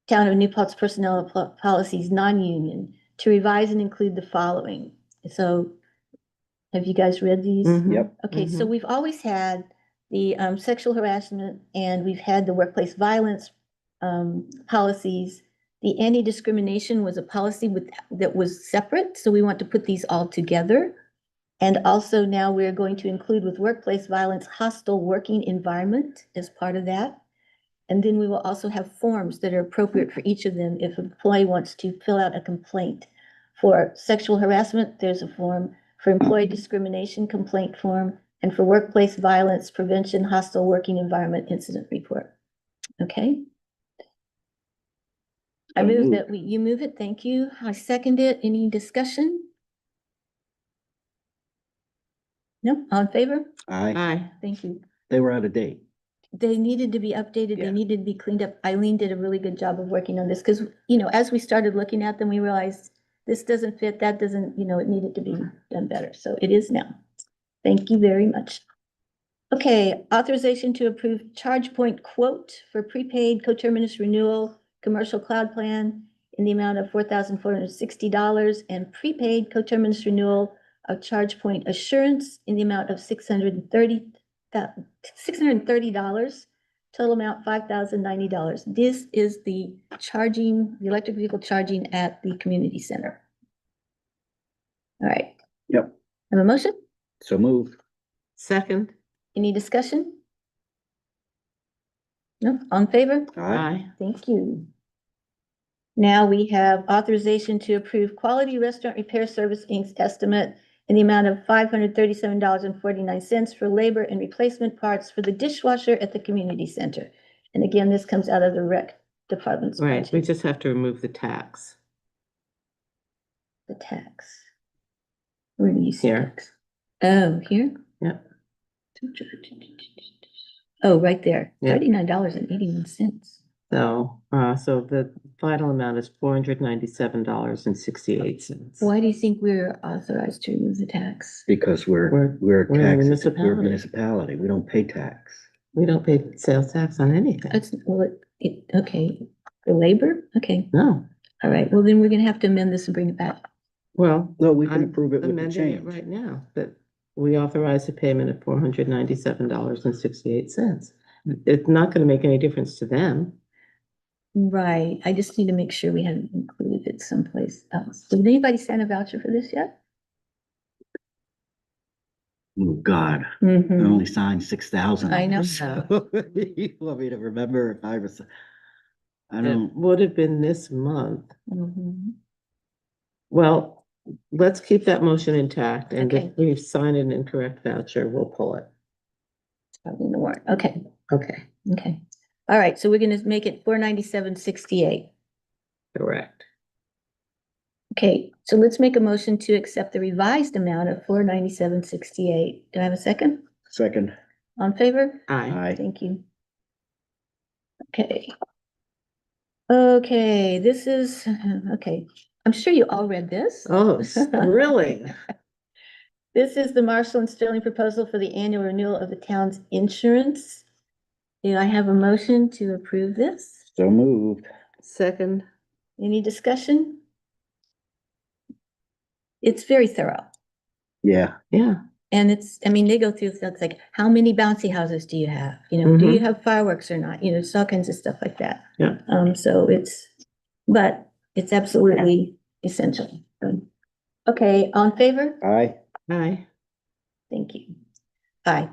Town of New Paltz personnel policies, non-union, to revise and include the following. So have you guys read these? Mhm. Yep. Okay, so we've always had the sexual harassment, and we've had the workplace violence policies. The anti-discrimination was a policy that was separate, so we want to put these all together. And also now we're going to include with workplace violence, hostile working environment as part of that. And then we will also have forms that are appropriate for each of them. If an employee wants to fill out a complaint for sexual harassment, there's a form. For employee discrimination, complaint form, and for workplace violence prevention, hostile working environment incident report. Okay? I So move moved. that you move it, thank you. I second it. Any discussion? No, all in favor? Aye. Thank you. They were out of date. They needed to be updated, they Yeah. needed to be cleaned up. Eileen did a really good job of working on this, because, as we started looking at them, we realized this doesn't fit, that doesn't, it needed to be done better, so it is now. Thank you very much. Okay, authorization to approve ChargePoint quote for prepaid coterminous renewal, commercial cloud plan in the amount of $4,460, and prepaid coterminous renewal of ChargePoint assurance in the amount of $630, total amount $5,090. This is the electric vehicle charging at the community center. All right. Yep. Have a motion? So moved. Second. Any discussion? No, all in favor? Aye. Thank you. Now we have authorization to approve Quality Restaurant Repair Service Inc.'s estimate in the amount of $537.49 for labor and replacement parts for the dishwasher at the community center. And again, this comes out of the rec department's Right, we budget. just have to remove the tax. The tax. Where do you see Here. tax? Oh, here? Yep. Oh, right there, Yeah. $39.81. So, so the final amount is $497.68. Why do you think we're authorized to remove the tax? Because We're- we're we're a tax, we're a municipality. municipality. We don't pay tax. We don't pay sales tax on anything. Okay, for labor? Okay, No, all right, well, then we're gonna have to amend this and bring it back. well. No, we can I'm approve it with the amending it change. right now, that we authorize a payment of $497.68. It's not gonna make any difference to them. Right, I just need to make sure we haven't included it someplace else. Did anybody send a voucher for this yet? Oh, God, I Mhm. only signed 6,000. I know. So, you want me to remember if I was, I It don't, would have been this month. Mhm. Well, let's keep that motion intact, and Okay. if we've signed an incorrect voucher, we'll pull it. Probably in the warrant. Okay, Okay, okay. All right, so we're gonna make it 497.68. correct. Okay, so let's make a motion to accept the revised amount of 497.68. Do I have a second? Second, On favor? Aye. aye. Thank you. Okay. Okay, this is, okay, I'm sure you all read this. Oh, thrilling. This is the Marshall and Sterling proposal for the annual renewal of the town's insurance. Do I have a motion to approve this? So moved. Second, Any discussion? It's very thorough. Yeah, yeah. And it's, I mean, they go through things like, how many bouncy houses do you have? You know, do you Mhm. have fireworks or not? You know, it's all kinds of stuff like that. Yeah. So it's, but it's absolutely essential. Okay, all in favor? aye. Aye. Thank you. Aye.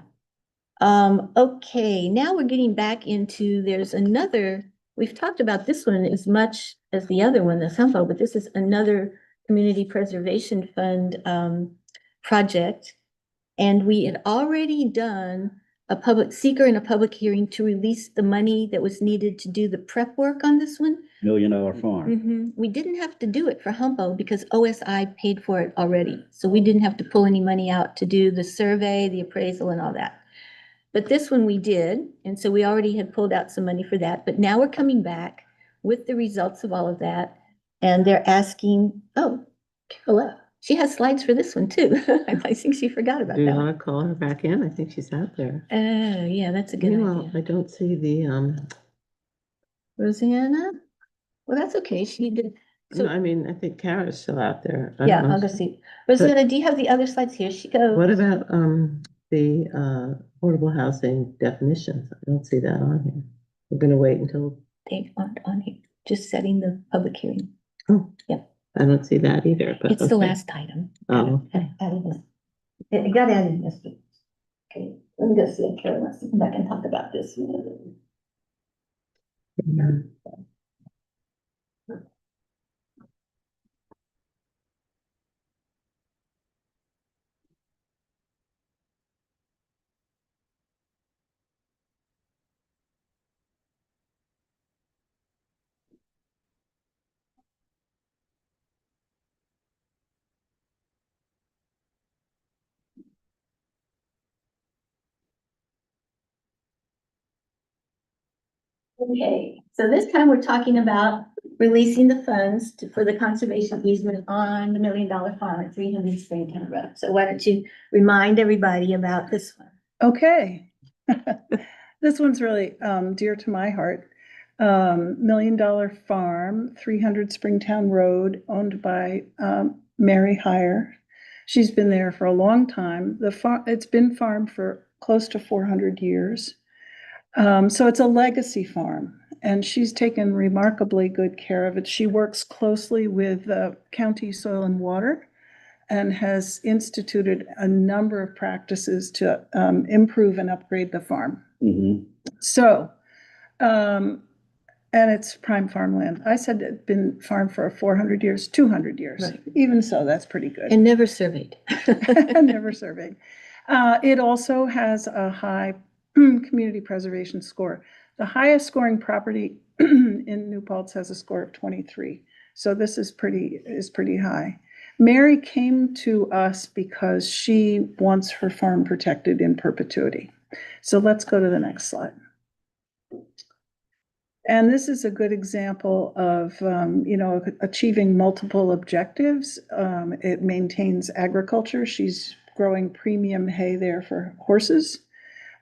Okay, now we're getting back into, there's another, we've talked about this one as much as the other one, the Sunflower, but this is another Community Preservation Fund, project. And we had already done a public seeker and a public hearing to release the money that was needed to do the prep work on this one. $1 Million Farm. We didn't have to do it for Humpo because OSI paid for it already. So we didn't have to pull any money out to do the survey, the appraisal and all that. But this one we did, and so we already had pulled out some money for that, but now we're coming back with the results of all of that. And they're asking, oh, Carol, she has slides for this one too. I think she forgot about Do you that one. want to call her back in? I think she's out there. Yeah, that's a good Meanwhile, idea. I don't see the, Rosanna? Well, that's okay. She did. no, So, I mean, I think Kara's still out there. I don't yeah, know. I'll go see. Rosanna, do you have the other slides here? She goes. What about, the, affordable housing definitions? I don't see that on here. We're gonna wait until, They aren't on here, just setting the public hearing. oh. Yeah. I don't see that either, but. It's the okay. last item. Oh, okay. Added this. It got added yesterday. Okay, let me go see if Carol wants to come back and talk about this. Okay, so this time we're talking about releasing the funds for the conservation easement on the $1 Million Farm at 300 Springtown Road. So why don't you remind everybody about this one? Okay. This one's really dear to my heart. $1 Million Farm, 300 Springtown Road, owned by Mary Heyer. She's been there for a long time. It's been farmed for close to 400 years. So it's a legacy farm, and she's taken remarkably good care of it. She works closely with County Soil and Water and has instituted a number of practices to improve and upgrade the farm. Mhm. So, and it's prime farmland. I said it'd been farmed for 400 years, 200 years. Right. Even so, that's pretty good. And never surveyed. Never surveyed. It also has a high community preservation score. The highest scoring property in New Paltz has a score of 23. So this is pretty high. Mary came to us because she wants her farm protected in perpetuity. So let's go to the next slide. And this is a good example of, achieving multiple objectives. It maintains agriculture. She's growing premium hay there for horses.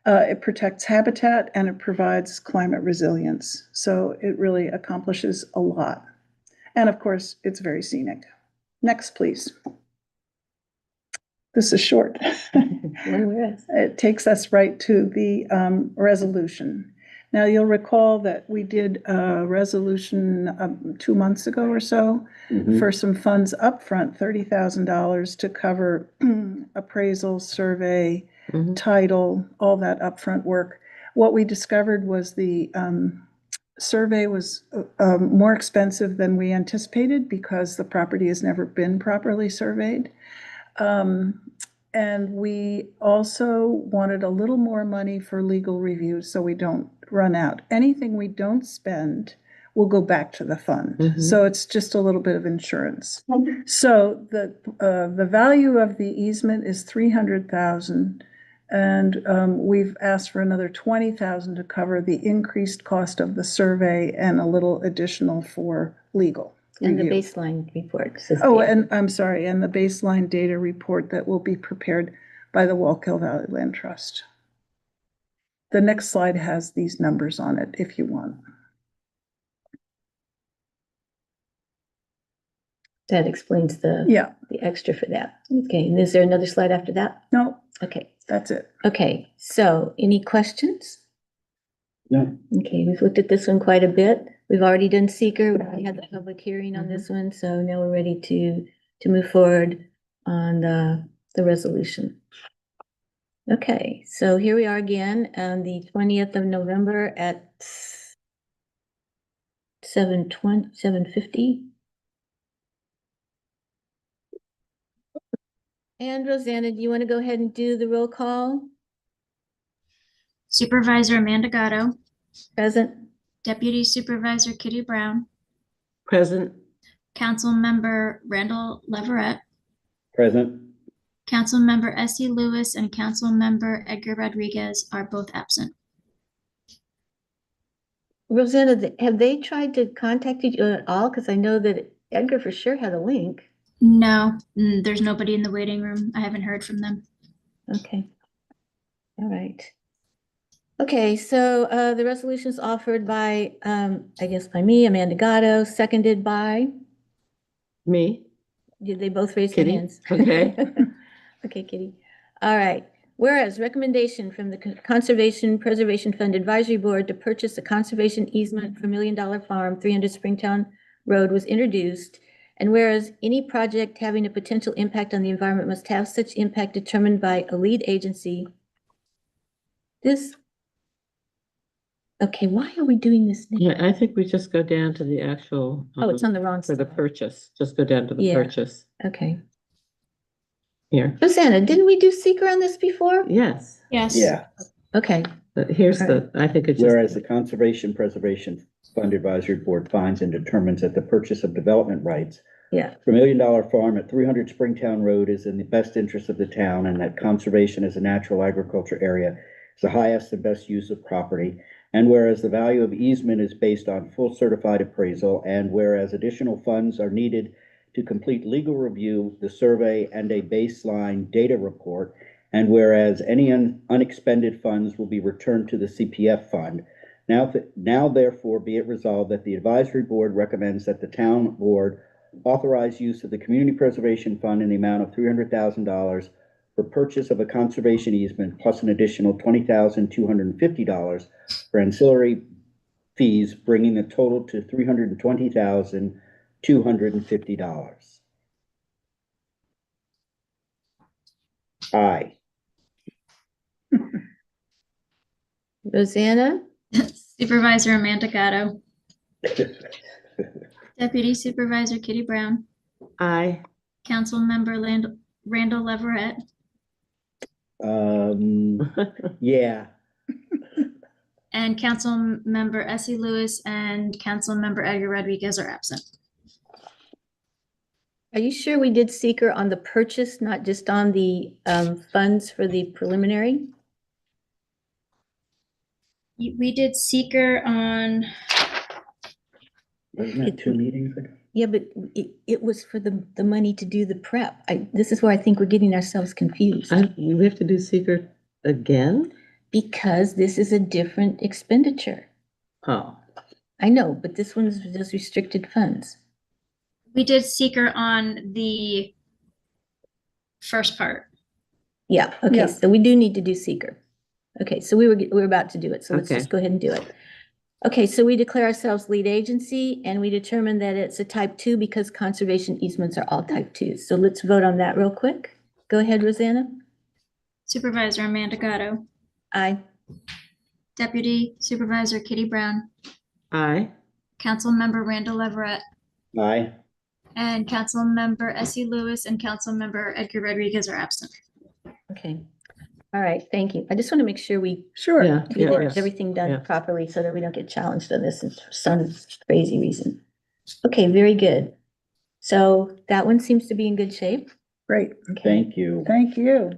It protects habitat and it provides climate resilience. So it really accomplishes a lot. And of course, it's very scenic. Next, please. This is short. It takes us right to the resolution. Now, you'll recall that we did a resolution 2 months ago or so for some funds upfront, $30,000 to cover appraisal, survey, title, all that upfront work. What we discovered was the survey was more expensive than we anticipated because the property has never been properly surveyed. And we also wanted a little more money for legal review so we don't run out. Anything we don't spend will go back to the fund. Mhm. So it's just a little bit of insurance. So the value of the easement is 300,000. And we've asked for another 20,000 to cover the increased cost of the survey and a little additional for legal And the review. baseline report. says Oh, there. and I'm sorry, and the baseline data report that will be prepared by the Wallkill Valley Land Trust. The next slide has these numbers on it if you want. That explains the Yeah, extra for that. Okay, and is there another slide after that? no, Okay, that's it. okay, so any questions? No. Okay, we've looked at this one quite a bit. We've already done seeker, we already had the public hearing on this one, so now we're ready to move forward on the resolution. Okay, so here we are again on the 20th of November at 7:50. And Rosanna, do you want to go ahead and do the roll call? Supervisor Amanda Gatto, Present? Deputy Supervisor Kitty Brown, Present. Councilmember Randall Leverett, Present. Councilmember Essie Lewis, and Councilmember Edgar Rodriguez are both absent. Rosanna, have they tried to contact you at all? Because I know that Edgar for sure had a link. No, there's nobody in the waiting room. I haven't heard from them. Okay. All right. Okay, so the resolution is offered by, I guess by me, Amanda Gatto, seconded by, Me? did they both raise their Kitty, hands? okay. Okay, Kitty. All right. Whereas recommendation from the Conservation Preservation Fund Advisory Board to purchase a conservation easement for $1 Million Farm, 300 Springtown Road was introduced. And whereas any project having a potential impact on the environment must have such impact determined by a lead agency. Okay, why are we doing this now? Yeah, I think we just go down to the actual. Oh, it's on the wrong For the slide. purchase, just go down to the Yeah. purchase Okay. here. Rosanna, didn't we do seeker on this before? Yes, Yes. Yeah, Okay, but here's the, I think it's just. whereas the Conservation Preservation Fund Advisory Board finds and determines that the purchase of development rights yeah, for $1 Million Farm at 300 Springtown Road is in the best interest of the town, and that conservation as a natural agriculture area is the highest and best use of property. And whereas the value of easement is based on full certified appraisal, and whereas additional funds are needed to complete legal review, the survey, and a baseline data report, and whereas any unexpended funds will be returned to the CPF fund, now therefore be it resolved that the advisory board recommends that the town board authorize use of the Community Preservation Fund in the amount of $300,000 for purchase of a conservation easement, plus an additional $20,250 for ancillary fees, bringing the total to $320,250. Aye. Rosanna, Supervisor Amanda Gatto, Deputy Supervisor Kitty Brown, Aye. Councilmember Randall Leverett, Yeah, and Councilmember Essie Lewis and Councilmember Edgar Rodriguez are absent. are you sure we did seeker on the purchase, not just on the funds for the preliminary? We did seeker on, wasn't that 2 meetings ago? Yeah, but it was for the money to do the prep. This is where I think we're getting ourselves confused. We have to do secret again? Because this is a different expenditure. Oh, I know, but this one's just restricted funds. we did seeker on the first part. Yeah, okay, Yeah. so we do need to do seeker. Okay, so we're about to do it, so let's Okay. just go ahead and do it. Okay, so we declare ourselves lead agency and we determine that it's a type 2 because conservation easements are all type 2s. So let's vote on that real quick. Go ahead, Rosanna. Supervisor Amanda Gatto, Aye. Deputy Supervisor Kitty Brown, Aye. Councilmember Randall Everett, Aye. and Councilmember Essie Lewis and Councilmember Edgar Rodriguez are absent. Okay. All right, thank you. I just want to make sure we Sure. Yeah, we yeah, get yes. everything Yeah. done properly so that we don't get challenged on this for some crazy reason. Okay, very good. So that one seems to be in good shape. Great. Okay, Thank you. Thank you.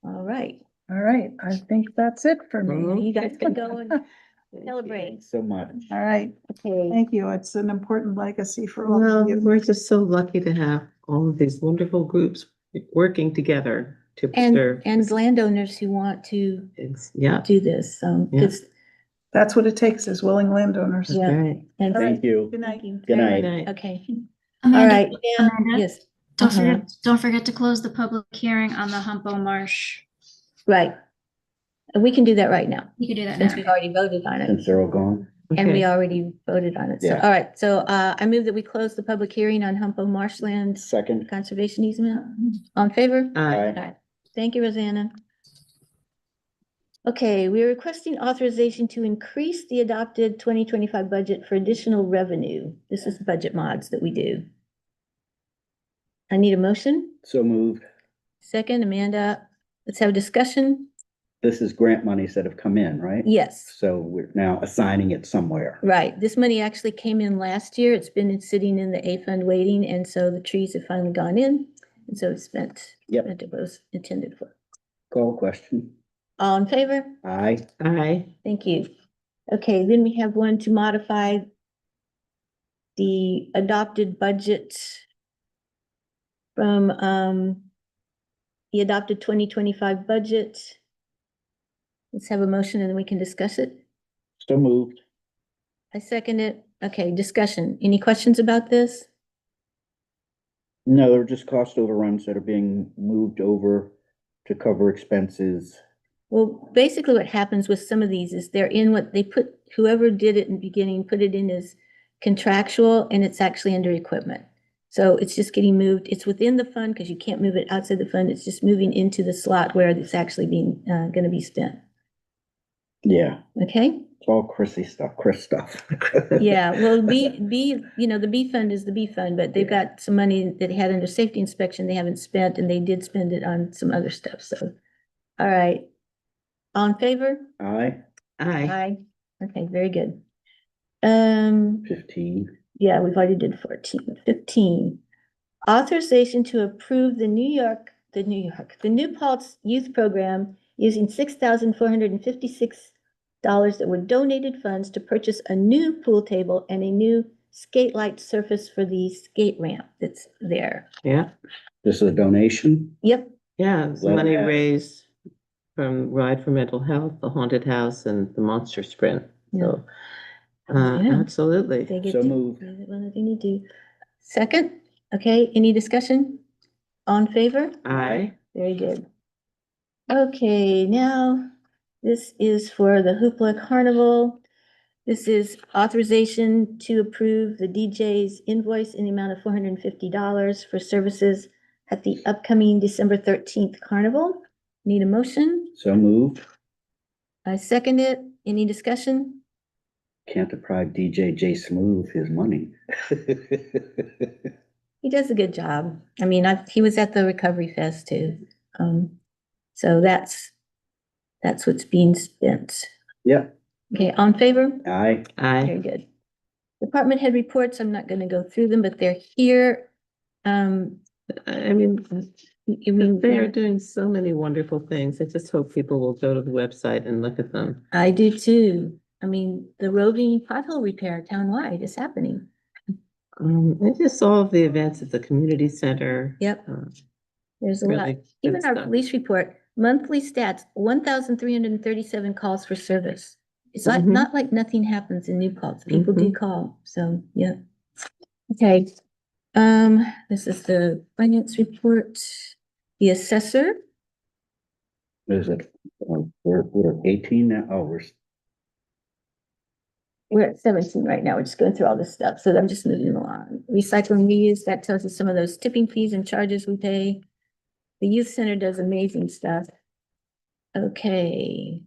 all right. All right. I think that's it for me. Mhm. You guys can go and celebrate. Thanks so much. All right. Okay, Thank you. It's an important legacy for all Well, of you. we're just so lucky to have all of these wonderful groups working together to preserve. and landowners who want to Yeah, do this, Yeah. it's, That's what it takes is willing landowners. that's Yeah. right. and. All right. Thank you. Good night. Thank you Good very night. much. Okay, all Amanda, right. Amanda, Yes, don't Uh-huh. don't forget to close the public hearing on the Humpo Marsh. right. And we can do that right now, You can do that since now. we've already voted on it. Since they're all gone. And we Okay. already voted on it. So, Yeah. all right, so I move that we close the public hearing on Humpo Marshland Second. Conservation Easement. On favor? Aye. Aye. Thank you, Rosanna. Okay, we are requesting authorization to increase the adopted 2025 budget for additional revenue. This is budget mods that we do. I need a motion. So moved. Second, Amanda, let's have a discussion. This is grant monies that have come in, right? Yes. So we're now assigning it somewhere. Right, this money actually came in last year. It's been sitting in the A fund waiting, and so the trees have finally gone in. And so it's spent. Yep. What it was intended for. Call question. All in favor? Aye. Aye. Thank you. Okay, then we have one to modify the adopted budget from, the adopted 2025 budget. Let's have a motion and then we can discuss it. So moved. I second it. Okay, discussion. Any questions about this? No, they're just cost overruns that are being moved over to cover expenses. Well, basically what happens with some of these is they're in what they put, whoever did it in the beginning, put it in as contractual and it's actually under equipment. So it's just getting moved. It's within the fund because you can't move it outside the fund. It's just moving into the slot where it's actually being, gonna be spent. Yeah, Okay? it's all Chris stuff. Yeah, well, you know, the B fund is the B fund, but they've got some money that they had under safety inspection they haven't spent and they did spend it on some other stuff, so. All right. All in favor? Aye. Aye. Aye. Okay, very good. 15. Yeah, we've already did 14. 15. Authorization to approve the New Paltz Youth Program using $6,456 that were donated funds to purchase a new pool table and a new skate light surface for the skate ramp that's there. Yeah, This is a donation. Yep, yeah, it's Well, money yeah. raised from Ride for Mental Health, the Haunted House and the Monster Sprint. So, Yeah. absolutely. they get So to moved. use it when they need to. Second, okay, any discussion? On favor? Aye. Very good. Okay, now, this is for the Hoopla Carnival. This is authorization to approve the DJ's invoice in the amount of $450 for services at the upcoming December 13th Carnival. Need a motion? So moved. I second it. Any discussion? Can't deprive DJ J Smooth his money. He does a good job. I mean, he was at the Recovery Fest too. So that's what's being spent. Yeah. Okay, on favor? Aye. Aye. Very good. Department head reports, I'm not gonna go through them, but they're here. I mean, You mean, they are doing so many wonderful things. I just hope people will go to the website and look at them. I do too. I mean, the roving pothole repair townwide is happening. And just all of the events at the community center. Yep, uh, there's a lot. really good Even our stuff. police report, monthly stats, 1,337 calls for service. It's like, Mhm. not like nothing happens in New Paltz. People do call, so, yeah. Okay, this is the finance report, the assessor. Is it? We're 18 now. Oh, We're at 17 right now. We're just going through all this stuff, so I'm just moving along. Recycling reuse, that tells us some of those tipping fees and charges we pay. The youth center does amazing stuff. Okay.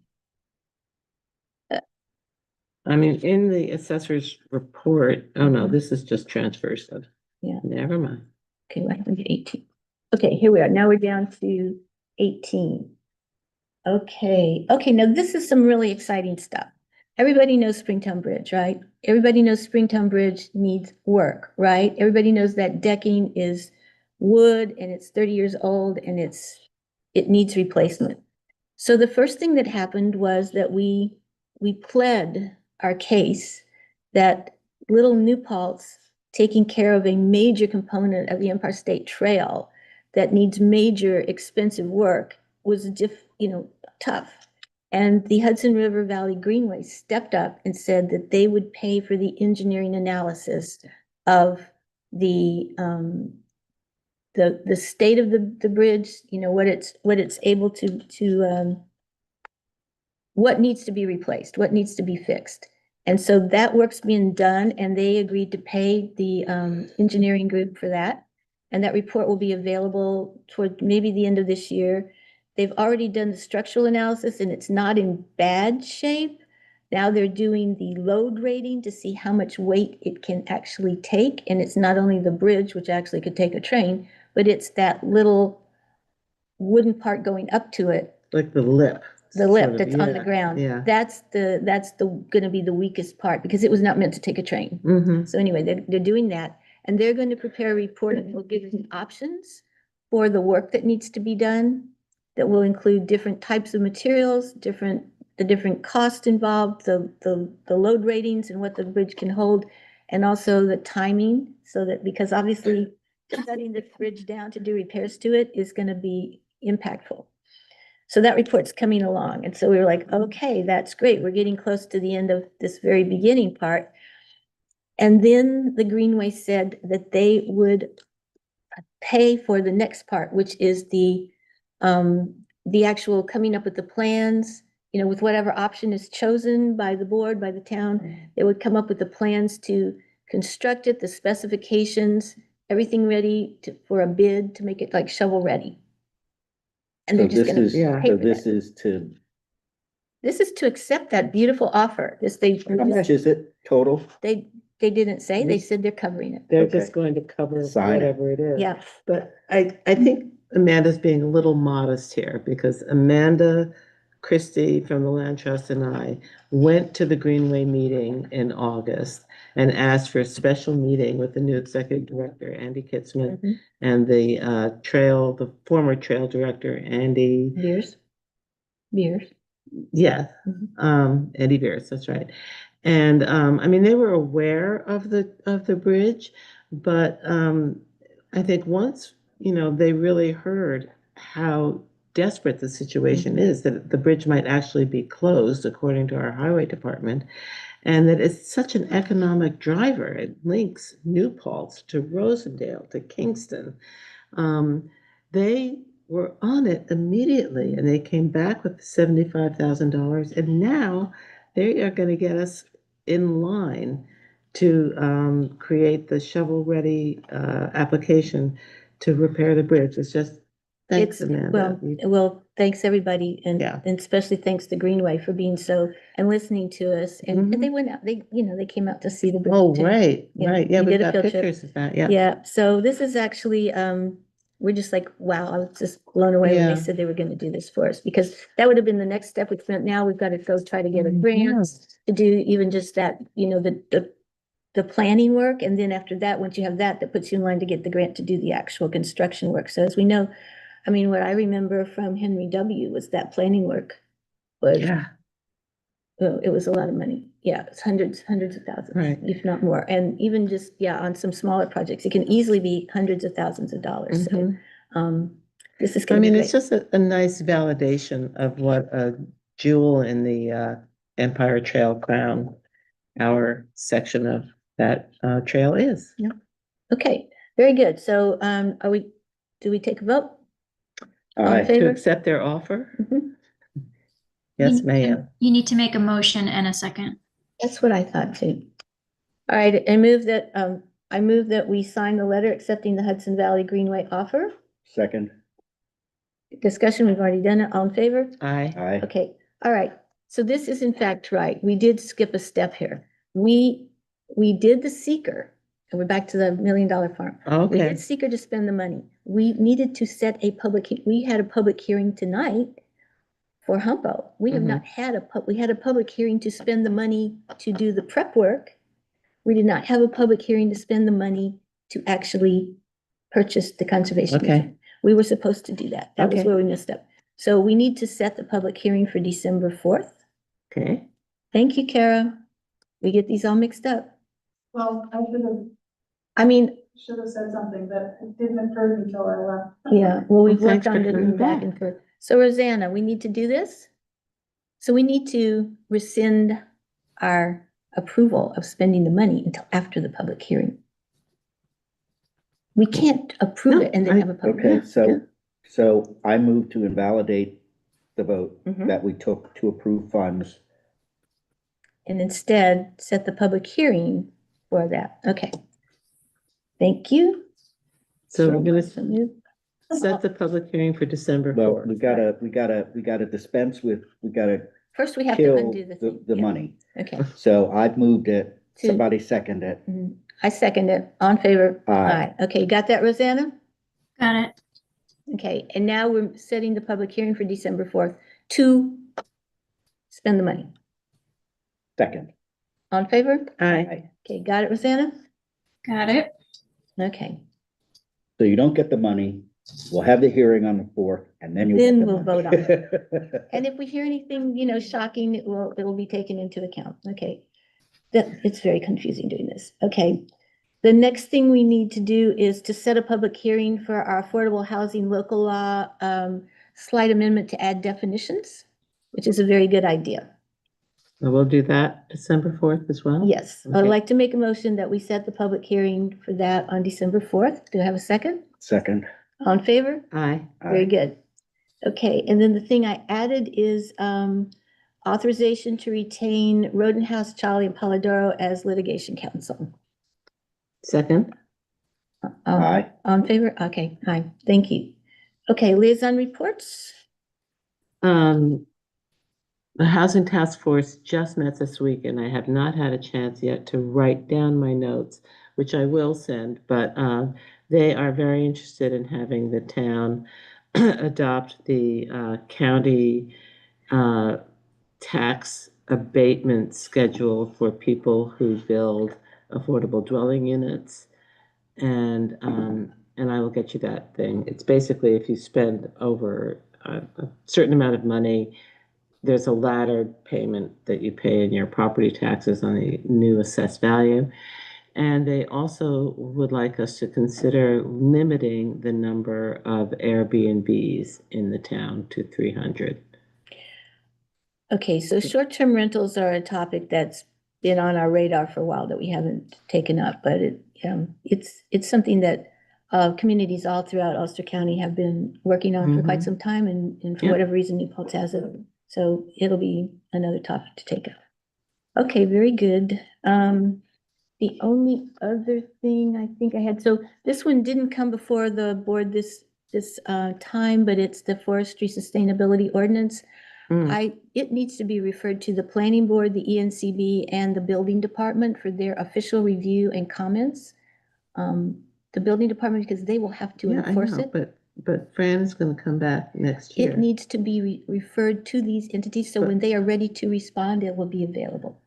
I mean, in the assessor's report, oh no, this is just transfers of. Yeah. Never mind. Okay, wait, let me get 18. Okay, here we are. Now we're down to 18. Okay, now this is some really exciting stuff. Everybody knows Springtown Bridge, right? Everybody knows Springtown Bridge needs work, right? Everybody knows that decking is wood and it's 30 years old and it needs replacement. So the first thing that happened was that we pled our case that Little New Paltz taking care of a major component of the Empire State Trail that needs major expensive work was tough. And the Hudson River Valley Greenway stepped up and said that they would pay for the engineering analysis of the state of the bridge, what it's able to what needs to be replaced, what needs to be fixed. And so that work's being done, and they agreed to pay the engineering group for that. And that report will be available toward maybe the end of this year. They've already done the structural analysis and it's not in bad shape. Now they're doing the load rating to see how much weight it can actually take. And it's not only the bridge, which actually could take a train, but it's that little wooden part going up to it. Like the lip. The lip sort of, that's on the yeah, ground. Yeah. That's gonna be the weakest part because it was not meant to take a train. Mm-hmm. So anyway, they're doing that, and they're going to prepare a report that will give them options for the work that needs to be done. That will include different types of materials, the different costs involved, the load ratings and what the bridge can hold, and also the timing, so that, because obviously shutting the bridge down to do repairs to it is gonna be impactful. So that report's coming along, and so we were like, okay, that's great, we're getting close to the end of this very beginning part. And then the Greenway said that they would pay for the next part, which is the actual coming up with the plans, with whatever option is chosen by the board, by the town. They would come up with the plans to construct it, the specifications, everything ready for a bid to make it like shovel ready. And So they're just this gonna is, yeah. pay so for this that. is to, This is to accept that beautiful offer. how much is it total? They didn't say, they said they're covering it. They're Okay. just going to cover Sign it. whatever it is. Yeah, But I think Amanda's being a little modest here because Amanda Christie from the Land Trust and I went to the Greenway meeting in August and asked for a special meeting with the new executive director, Andy Kitzman, Mhm. and the former trail director, Andy. Beers. Yeah, Mhm. Eddie Beers, that's right. And I mean, they were aware of the bridge, but I think once, they really heard how desperate the situation is, that the bridge might actually be closed according to our highway department, and that it's such an economic driver. It links New Paltz to Rosendale to Kingston. They were on it immediately, and they came back with $75,000, and now they are going to get us in line to create the shovel-ready application to repair the bridge. It's just, thanks, Amanda. Well, thanks, everybody, and Yeah. especially thanks to Greenway for being and listening to us. And they went out, they came out to see the bridge Oh, too. right, Yeah, right. Yeah, we we've did a got field trip. pictures of that, yeah. Yeah, so this is actually, we're just like, wow, I was just blown away when Yeah. they said they were gonna do this for us, because that would have been the next step, which meant now we've got to go try to get a grant to do even just that, the planning work, and then after that, once you have that, that puts you in line to get the grant to do the actual construction work. So as we know, I mean, what I remember from Henry W. was that planning work was, Yeah, it was a lot of money. Yeah, it's hundreds of thousands, Right. if not more. And even just, on some smaller projects, it can easily be hundreds of thousands of dollars. So, Mhm. this is I gonna be mean, it's great. just a nice validation of what a jewel in the Empire Trail Crown, our section of that trail is. Okay, very good. So, do we take a vote? All in Aye. To favor? accept their offer? Mhm. Yes, You- ma'am. You need to make a motion and a second. That's what I thought too. All right, I move that we sign the letter accepting the Hudson Valley Greenway offer. Second, Discussion, we've already done it. All in favor? Aye. aye. Okay, all right. So this is in fact right. We did skip a step here. We did the seeker, and we're back to the $1 Million Farm. We Okay, did seeker to spend the money. We needed to set a we had a public hearing tonight for Humpo. We have not had we had a public hearing to spend the money to do the prep work. We did not have a public hearing to spend the money to actually purchase the conservation. Okay. easement. We were supposed to do that. That was Okay. where we messed up. So we need to set the public hearing for December 4th. okay. Thank you, Kara. We get these all mixed up. Well, I I mean, should have said something that didn't occur until I left. yeah, well, we've Well, thanks worked on for it coming back back. and forth. So Rosanna, we need to do this? So we need to rescind our approval of spending the money until after the public hearing. We can't approve No, it and then have a public. Okay, Yeah. so I move to invalidate the vote Mhm. that we took to approve funds. And instead set the public hearing for that. Okay. Thank you. So we're gonna So move. set the public hearing for December Well, 4th. we gotta dispense with, we gotta First, we have to kill undo the thing. the Yeah. money. Okay. So I've moved it, To- somebody second it. Mhm. I second it. On favor? Aye. Okay, you got that, Rosanna? Got it. Okay, and now we're setting the public hearing for December 4th to spend the money. Second. On favor? Aye. Okay, got it, Rosanna? Got it. Okay, So you don't get the money, we'll have the hearing on the 4th, and then you'll. get Then the we'll money. vote on it. And if we hear anything, shocking, it'll be taken into account. Okay. It's very confusing doing this. Okay. The next thing we need to do is to set a public hearing for our affordable housing local law, slight amendment to add definitions, which is a very good idea. So we'll do that December 4th as well? Yes, I'd Okay. like to make a motion that we set the public hearing for that on December 4th. Do I have a second? Second. All in favor? Aye. Very good. Okay, and then the thing I added is authorization to retain Rodenhouse, Charlie, and Polidoro as litigation counsel. Second? Aye. On favor? Okay, aye, thank you. Okay, liaison reports? The Housing Task Force just met this week and I have not had a chance yet to write down my notes, which I will send, but they are very interested in having the town adopt the county tax abatement schedule for people who build affordable dwelling units. And I will get you that thing. It's basically if you spend over a certain amount of money, there's a laddered payment that you pay in your property taxes on the new assessed value. And they also would like us to consider limiting the number of Airbnbs in the town to 300. Okay, so short-term rentals are a topic that's been on our radar for a while that we haven't taken up, but it's something that communities all throughout Ulster County have been working on for quite Mhm. some time, and for Yeah. whatever reason, New Paltz has it. So it'll be another topic to take up. Okay, very good. The only other thing I think I had, so this one didn't come before the board this time, but it's the forestry sustainability ordinance. Mm. It needs to be referred to the planning board, the ENCB, and the building department for their official review and comments. The building department, because they will have to Yeah, I enforce know, it. but Fran is gonna come back next year. It needs to be referred to these entities, so But- when they are ready to respond, it will be available.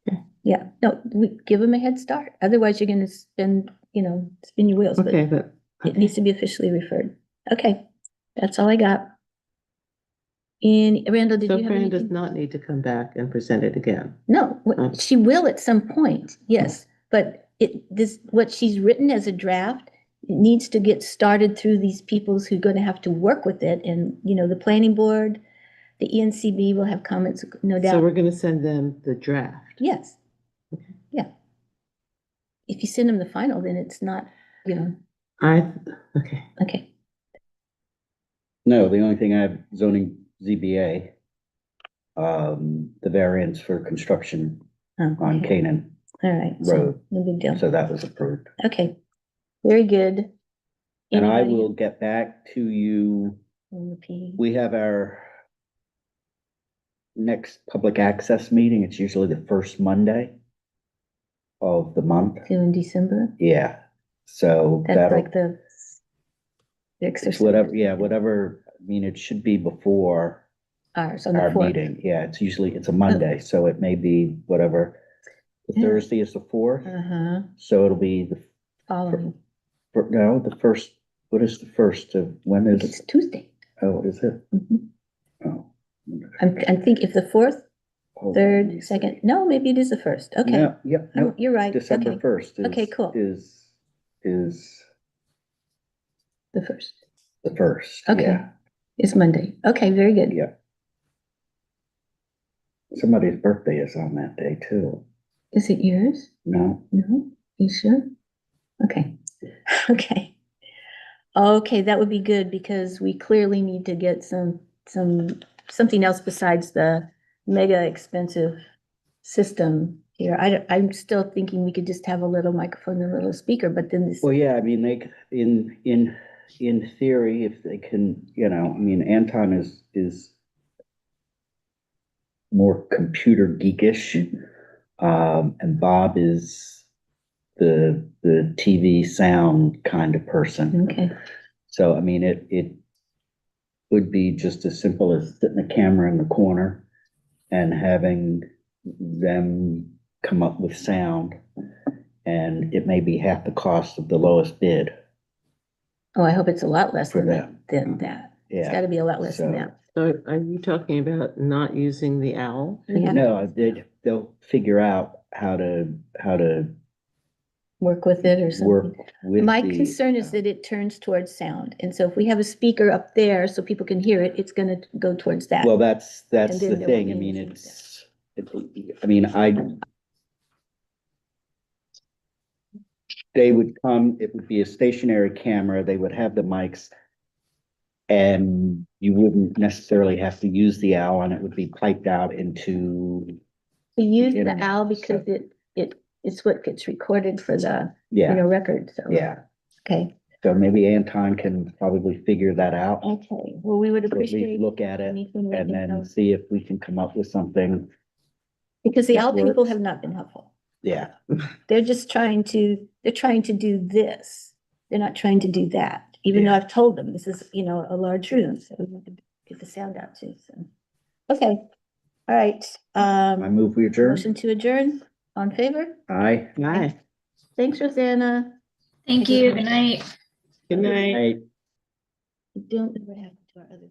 Okay. Yeah, no, we give them a head start, otherwise you're gonna spin your wheels, but Okay, but, it needs to be officially referred. Okay, that's all I got. And Randall, did so you have Fran does anything? not need to come back and present it again. No, Oh. she will at some point, yes, but what she's written as a draft, it needs to get started through these peoples who are gonna have to work with it, and, the planning board, the ENCB will have comments, no So doubt. we're gonna send them the draft. Yes. Okay. Yeah. If you send them the final, then it's not, Okay. okay, No, the only thing I have zoning ZBA. The variance for construction oh, on okay. Canaan, All right, so, Road. no big deal, so that was approved. okay, very good. And I Anybody will get back to you, on the P? we have our next public access meeting, it's usually the first Monday of the month. So in December, Yeah, so that's that'll, like the. it's whatever, yeah, whatever, I mean, it should be before Ours on the our 4th. meeting. Yeah, it's a Monday, so it may be whatever. The Yeah. Thursday is the 4th, Uh-huh, so it'll be following, no, the first, what is the first of, when I think is, it's Tuesday. oh, is it? Mhm. Oh. I think if the 4th, Hold on, let me 3rd, see. 2nd, no, maybe it is the 1st, okay. No, yep, no, You're right, December okay, 1st is. Okay, cool. Is the 1st, the first, Okay. yeah, it's Monday, okay, very good. yeah. Somebody's birthday is on that day too. Is it yours? No, No, you sure? Okay, okay. Okay, that would be good because we clearly need to get something else besides the mega expensive system here. I'm still thinking we could just have a little microphone and a little speaker, but then this, well, yeah, I mean, in theory, if they can, I mean, Anton is more computer geekish. And Bob is the TV sound kind of person. okay, So, I mean, it would be just as simple as sitting a camera in the corner and having them come up with sound. And it may be half the cost of the lowest bid. oh, I hope it's a lot less For than them. that. It's Yeah. gotta be a lot less than So- that. So are you talking about not using the owl? Yeah. No, they'll figure out how to Work with it or work something. with My the. concern is that it turns towards sound, and so if we have a speaker up there so people can hear it, it's gonna go towards that. Well, that's And the then there thing, I won't be mean, anything I mean, they would come, it would be a stationary camera, they would have the mics. And you wouldn't necessarily have to use the owl, and it would be piped out into, We use the internet, owl because it's what gets recorded for the, yeah, record, so. yeah. Okay, So maybe Anton can probably figure that out, okay, well, we would or at least appreciate look at it, anything that and you then know, see if we can come up with something. because the that owl people works. have not been helpful. Yeah, They're just trying to do this. They're not trying to do that, even though Yeah. I've told them this is, a large room, so we need to get the sound out too, so. Okay, all right, I move we adjourn. motion to adjourn, on favor? Aye. Aye. Thanks, Rosanna. Thank you. Good night. Good night. Aye. I don't know what happened to our other.